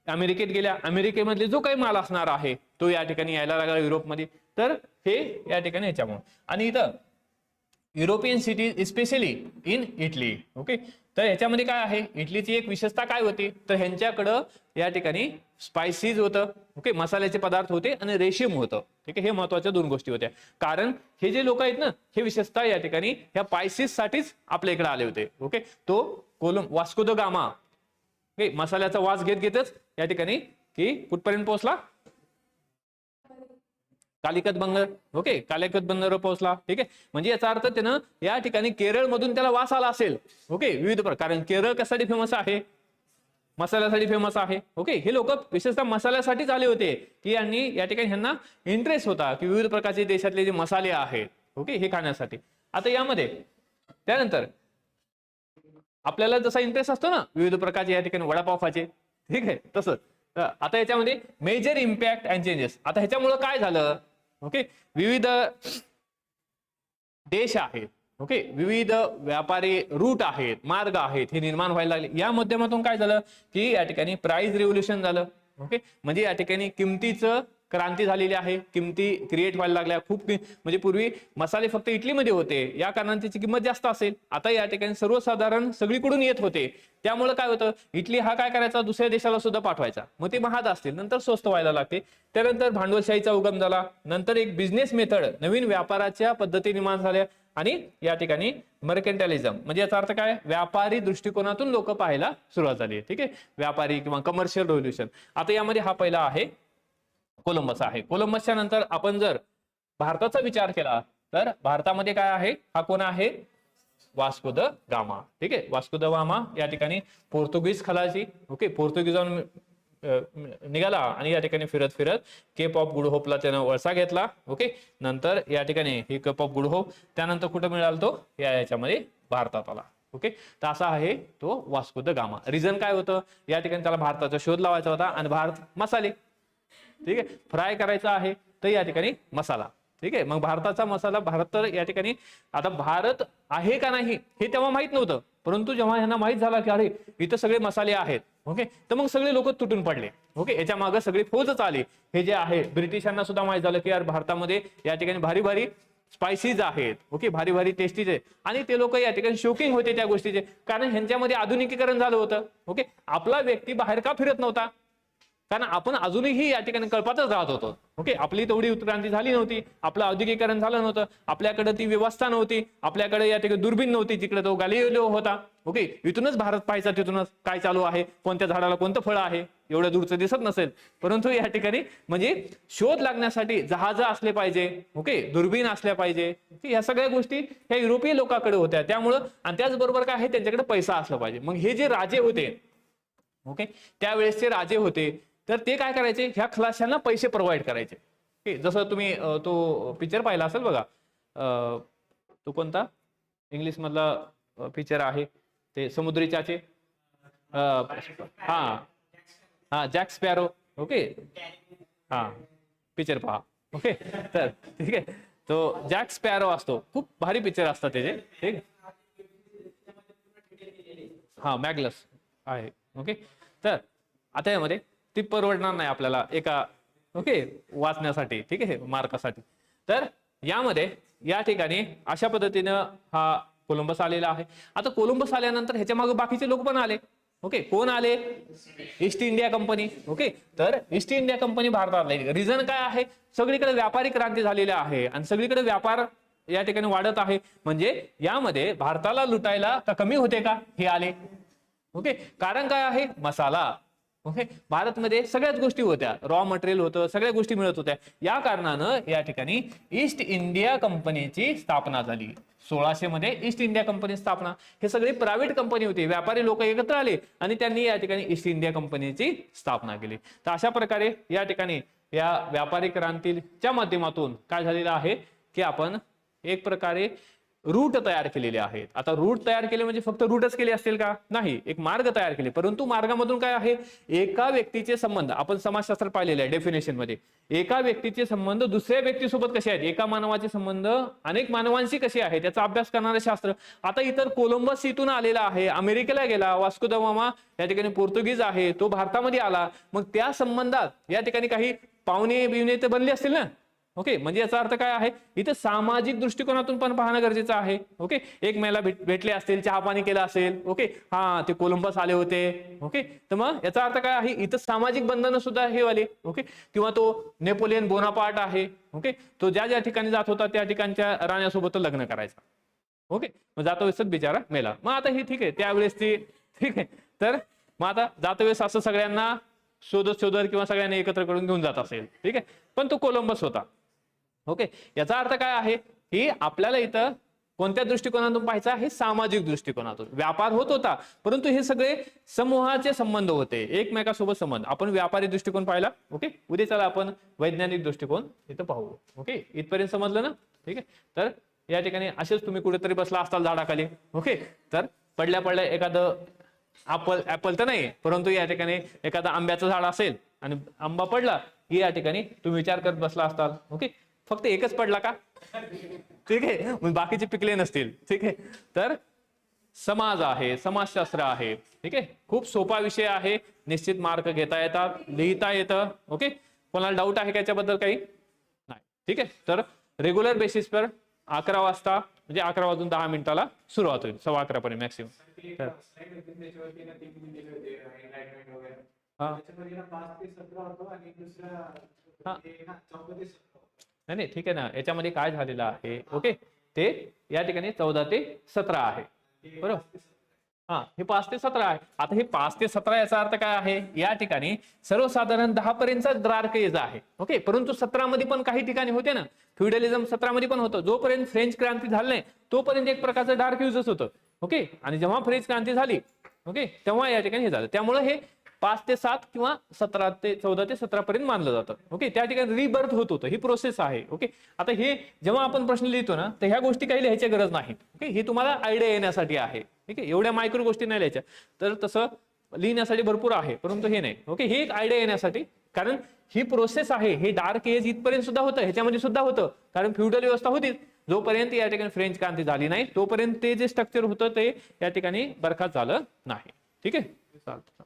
अमेरिकेत गेल्या, अमेरिकेमधले जो काही माल असणार आहे तो या ठिकाणी यायला लागला युरोपमध्ये. तर हे या ठिकाणी याच्यामुळे. आणि इथं European city specially in Italy. Okay, तर ह्याच्यामध्ये काय आहे, इटलीची एक विशेषता काय होती, तर ह्यांच्याकडं या ठिकाणी स्पायसीज होतं. ओके, मसाल्याचे पदार्थ होते आणि रेशीम होतं. ठीक आहे, हे महत्वाच्या दोन गोष्टी होत्या. कारण हे जे लोक आहेत ना, हे विशेषतः या ठिकाणी ह्या स्पायसीस साठीच आपल्या इकडे आले होते. ओके, तो वास्को द गामा मसाल्याचा वास घेत घेतच या ठिकाणी की कुठपर्यंत पोहोचला, कालिकत बंदर. ओके, कालिकत बंदर पोहोचला. ठीक आहे, म्हणजे याचा अर्थ त्यानं या ठिकाणी केरळ मधून त्याला वास आला असेल. ओके, विविध प्रकार, कारण केरळ कशासाठी फेमस आहे, मसाल्यासाठी फेमस आहे. ओके, हे लोक विशेषतः मसाल्यासाठीच आले होते की यांनी या ठिकाणी ह्यांना इंटरेस्ट होता की विविध प्रकारचे देशातले जे मसाले आहेत ओके हे खाण्यासाठी. आता यामध्ये त्यानंतर आपल्याला जसा इंटरेस्ट असतो ना विविध प्रकारचे या ठिकाणी वडापाव खायचे, ठीक आहे, तसं आता याच्यामध्ये मेजर इम्पॅक्ट अँड चेंजेस. आता ह्याच्यामुळे काय झालं, ओके, विविध देश आहेत, ओके, विविध व्यापारी रूट आहेत, मार्ग आहेत, हे निर्माण व्हायला लागले. या माध्यमातून काय झालं की या ठिकाणी प्राइस रिव्होल्युशन झालं. ओके, म्हणजे या ठिकाणी किमतीचं क्रांती झालेली आहे, किमती क्रिएट व्हायला लागल्या. खूप म्हणजे पूर्वी मसाले फक्त इटलीमध्ये होते, या कारणाने त्याची किंमत जास्त असेल. आता या ठिकाणी सर्वसाधारण सगळीकडून येत होते, त्यामुळे काय होतं, इटली हा काय करायचा, दुसऱ्या देशाला सुद्धा पाठवायचा. मग ते महाग असतील, नंतर स्वस्त व्हायला लागते. त्यानंतर भांडवलशाहीचा उगम झाला, नंतर एक बिझनेस मेथड, नवीन व्यापाराच्या पद्धती निर्माण झाल्या आणि या ठिकाणी मर्केंटालिझम म्हणजे याचा अर्थ काय, व्यापारी दृष्टिकोनातून लोक पाहायला सुरुवात झाली. ठीक आहे, व्यापारी किंवा कमर्शियल रिव्होल्युशन. आता यामध्ये हा पहिला आहे कोलंबस आहे. कोलंबसच्या नंतर आपण जर भारताचा विचार केला तर भारतामध्ये काय आहे, हा कोण आहे, वास्को द गामा. ठीक आहे, वास्को द गामा या ठिकाणी पोर्तुगीज खलासी, ओके, पोर्तुगीजांनी निघाला आणि या ठिकाणी फिरत फिरत केप ऑफ गुड होपला त्यानं वळसा घेतला. ओके, नंतर या ठिकाणी हे केप ऑफ गुड होप त्यानंतर कुठं मिळाला, तो याच्यामध्ये भारतात आला. ओके, तर असा आहे तो वास्को द गामा. रिझन काय होतं, या ठिकाणी त्याला भारताचा शोध लावायचा होता आणि भारत मसाले, ठीक आहे, फ्राय करायचा आहे, तर या ठिकाणी मसाला. ठीक आहे, मग भारताचा मसाला, भारत तर या ठिकाणी आता भारत आहे का नाही हे तेव्हा माहित नव्हतं, परंतु जेव्हा यांना माहित झाला की अरे इथं सगळे मसाले आहेत, ओके, तर मग सगळे लोक तुटून पडले. ओके, याच्या मागे सगळी फौजच आली. हे जे आहे ब्रिटिशांना सुद्धा माहित झालं की यार भारतामध्ये या ठिकाणी भारी भारी स्पायसीज आहेत, ओके, भारी भारी टेस्टीज आहे, आणि ते लोक या ठिकाणी शोकिंग होते त्या गोष्टीचे, कारण ह्यांच्यामध्ये आधुनिकीकरण झालं होतं. ओके, आपला व्यक्ती बाहेर का फिरत नव्हता, कारण आपण अजूनही या ठिकाणी कळपातच राहत होतो. ओके, आपली तेवढी उत्क्रांती झाली नव्हती, आपलं औद्योगिकरण झालं नव्हतं, आपल्याकडे ती व्यवस्था नव्हती, आपल्याकडे या ठिकाणी दुर्बीण नव्हती, तिकडे तो गॅलिलिओ होता. ओके, इथूनच भारत पाहायचा, तिथूनच काय चालू आहे, कोणत्या झाडाला कोणतं फळ आहे, एवढ्या दूरचं दिसत नसेल. परंतु या ठिकाणी म्हणजे शोध लागण्यासाठी जहाज असले पाहिजे, ओके, दुर्बीण असल्या पाहिजे, या सगळ्या गोष्टी ह्या युरोपीय लोकांकडे होत्या. त्यामुळं आणि त्याचबरोबर काय आहे, त्यांच्याकडे पैसा असला पाहिजे. मग हे जे राजे होते, ओके, त्यावेळेसचे राजे होते, तर ते काय करायचे, ह्या खलाशांना पैसे प्रोव्हाइड करायचे. जसं तुम्ही तो पिक्चर पाहिला असेल बघा, तो कोणता इंग्लिश मधला पिक्चर आहे, ते समुद्री चाचे, हा हा जॅक स्पॅरो. ओके, हा पिक्चर पहा. ओके, तर ठीक आहे, तो जॅक स्पॅरो असतो, खूप भारी पिक्चर असतात त्याचे. ठीक, हा मॅग्लस आहे. ओके, तर आता यामध्ये ती परवडणार नाही आपल्याला एका, ओके, वाचण्यासाठी, ठीक आहे, मार्कासाठी. तर यामध्ये या ठिकाणी अशा पद्धतीनं हा कोलंबस आलेला आहे. आता कोलंबस आल्यानंतर ह्याच्या मागे बाकीचे लोक पण आले. ओके, कोण आले, ईस्ट इंडिया कंपनी. ओके, तर ईस्ट इंडिया कंपनी भारतात आली. रिझन काय आहे, सगळीकडे व्यापारी क्रांती झालेली आहे आणि सगळीकडे व्यापार या ठिकाणी वाढत आहे. म्हणजे यामध्ये भारताला लुटायला का कमी होते का, हे आले. ओके, कारण काय आहे, मसाला. ओके, भारतमध्ये सगळ्याच गोष्टी होत्या, रॉ मटेरियल होतं, सगळ्या गोष्टी मिळत होत्या. या कारणानं या ठिकाणी ईस्ट इंडिया कंपनीची स्थापना झाली. 1600 मध्ये ईस्ट इंडिया कंपनी स्थापना. हे सगळे प्रायव्हेट कंपनी होती, व्यापारी लोक एकत्र आले आणि त्यांनी या ठिकाणी ईस्ट इंडिया कंपनीची स्थापना केली. तर अशा प्रकारे या ठिकाणी या व्यापारी क्रांतीच्या माध्यमातून काय झालेलं आहे की आपण एक प्रकारे रूट तयार केलेले आहेत. आता रूट तयार केले म्हणजे फक्त रूटच केले असतील का, नाही, एक मार्ग तयार केले. परंतु मार्गामधून काय आहे, एका व्यक्तीचे संबंध, आपण समाजशास्त्र पाहिलेले आहे डेफिनेशन मध्ये, एका व्यक्तीचे संबंध दुसऱ्या व्यक्तीसोबत कसे आहेत, एका मानवाचे संबंध अनेक मानवांशी कसे आहेत, त्याचा अभ्यास करणारे शास्त्र. आता इतर कोलंबस इथून आलेला आहे, अमेरिकेला गेला, वास्को द गामा या ठिकाणी पोर्तुगीज आहे, तो भारतामध्ये आला. मग त्या संबंधात या ठिकाणी काही पाहुणे बिवणे तर बनले असतील ना. ओके, म्हणजे याचा अर्थ काय आहे, इथे सामाजिक दृष्टिकोनातून पण पाहणं गरजेचं आहे. ओके, एक मेला भेटले असतील, चहा पाणी केलं असेल, ओके, हा ते कोलंबस आले होते. ओके, तर मग याचा अर्थ काय आहे, इथं सामाजिक बंधनं सुद्धा हे वाले. ओके, किंवा तो नेपोलियन बोनापार्ट आहे. ओके, तो ज्या ज्या ठिकाणी जात होता त्या ठिकाणच्या राण्यासोबत लग्न करायचा. ओके, मग जातो वेळेस बिचारा मेला. मग आता हे ठीक आहे, त्यावेळेस ती ठीक आहे, तर मग आता जातो वेळेस असं सगळ्यांना शोधत किंवा सगळ्यांना एकत्र करून घेऊन जात असेल. ठीक आहे, पण तो कोलंबस होता. ओके, याचा अर्थ काय आहे की आपल्याला इथं कोणत्या दृष्टिकोनातून पाहायचा? हे सामाजिक दृष्टिकोनातून. व्यापार होत होता, परंतु हे सगळे समूहाचे संबंध होते, एकमेकासोबत संबंध. आपण व्यापारी दृष्टिकोन पाहिला. ओके, उद्या चला आपण वैज्ञानिक दृष्टिकोन इथं पाहू. ओके, इथपर्यंत समजलं ना? ठीक आहे. तर या ठिकाणी असेच तुम्ही कुठेतरी बसला असताल झाडाखाली. ओके, तर पडल्या पडल्या एखादं ऍपल तर नाही, परंतु या ठिकाणी एखादं आंब्याचं झाड असेल आणि आंबा पडला की या ठिकाणी तुम्ही विचार करत बसला असताल. ओके, फक्त एकच पडला का? ठीक आहे, मग बाकीचे पिकले नसतील. ठीक आहे, तर समाज आहे, समाजशास्त्र आहे. ठीक आहे, खूप सोपा विषय आहे, निश्चित मार्क घेता येतात, लिहिता येतं. ओके, कोणाला डाऊट आहे का याच्याबद्दल? काही नाही. ठीक आहे, तर रेग्युलर बेसिसवर 11 वाजता म्हणजे 11 वाजून 10 मिनिटाला सुरुवात होईल, 11:15 पर्यंत मॅक्सिमम. नाही ठीक आहे ना, याच्यामध्ये काय झालेलं आहे? ओके, ते या ठिकाणी 14 ते 17 आहे, बरोबर? हा, हे 5 ते 17 आहे. आता हे 5 ते 17 याचा अर्थ काय आहे? या ठिकाणी सर्वसाधारण 10 पर्यंतचा डार्क एज आहे. ओके, परंतु 17 मध्ये पण काही ठिकाणी होते ना, फ्युडलिझम 17 मध्ये पण होतं. जोपर्यंत फ्रेंच क्रांती झाली नाही तोपर्यंत एक प्रकारचं डार्क युजच होतं. ओके, आणि जेव्हा फ्रेंच क्रांती झाली, ओके, तेव्हा या ठिकाणी हे झालं. त्यामुळे हे 5 ते 7 किंवा 14 ते 17 पर्यंत मानलं जातं. ओके, त्या ठिकाणी रिबर्थ होत होतं, ही प्रोसेस आहे. ओके, आता हे जेव्हा आपण प्रश्न लिहितो ना, तर ह्या गोष्टी काही लिहायची गरज नाही. ओके, हे तुम्हाला आयडिया येण्यासाठी आहे. ठीक आहे, एवढ्या मायक्रो गोष्टी नाही लिहायच्या. तर तसं लिहिण्यासाठी भरपूर आहे, परंतु हे नाही. ओके, हे एक आयडिया येण्यासाठी, कारण ही प्रोसेस आहे. हे डार्क एज इथपर्यंत सुद्धा होतं, ह्याच्यामध्ये सुद्धा होतं, कारण फ्युडल व्यवस्था होती. जोपर्यंत या ठिकाणी फ्रेंच क्रांती झाली नाही तोपर्यंत ते जे स्ट्रक्चर होतं ते या ठिकाणी बरखास्त झालं नाही. ठीक आहे, चालतं.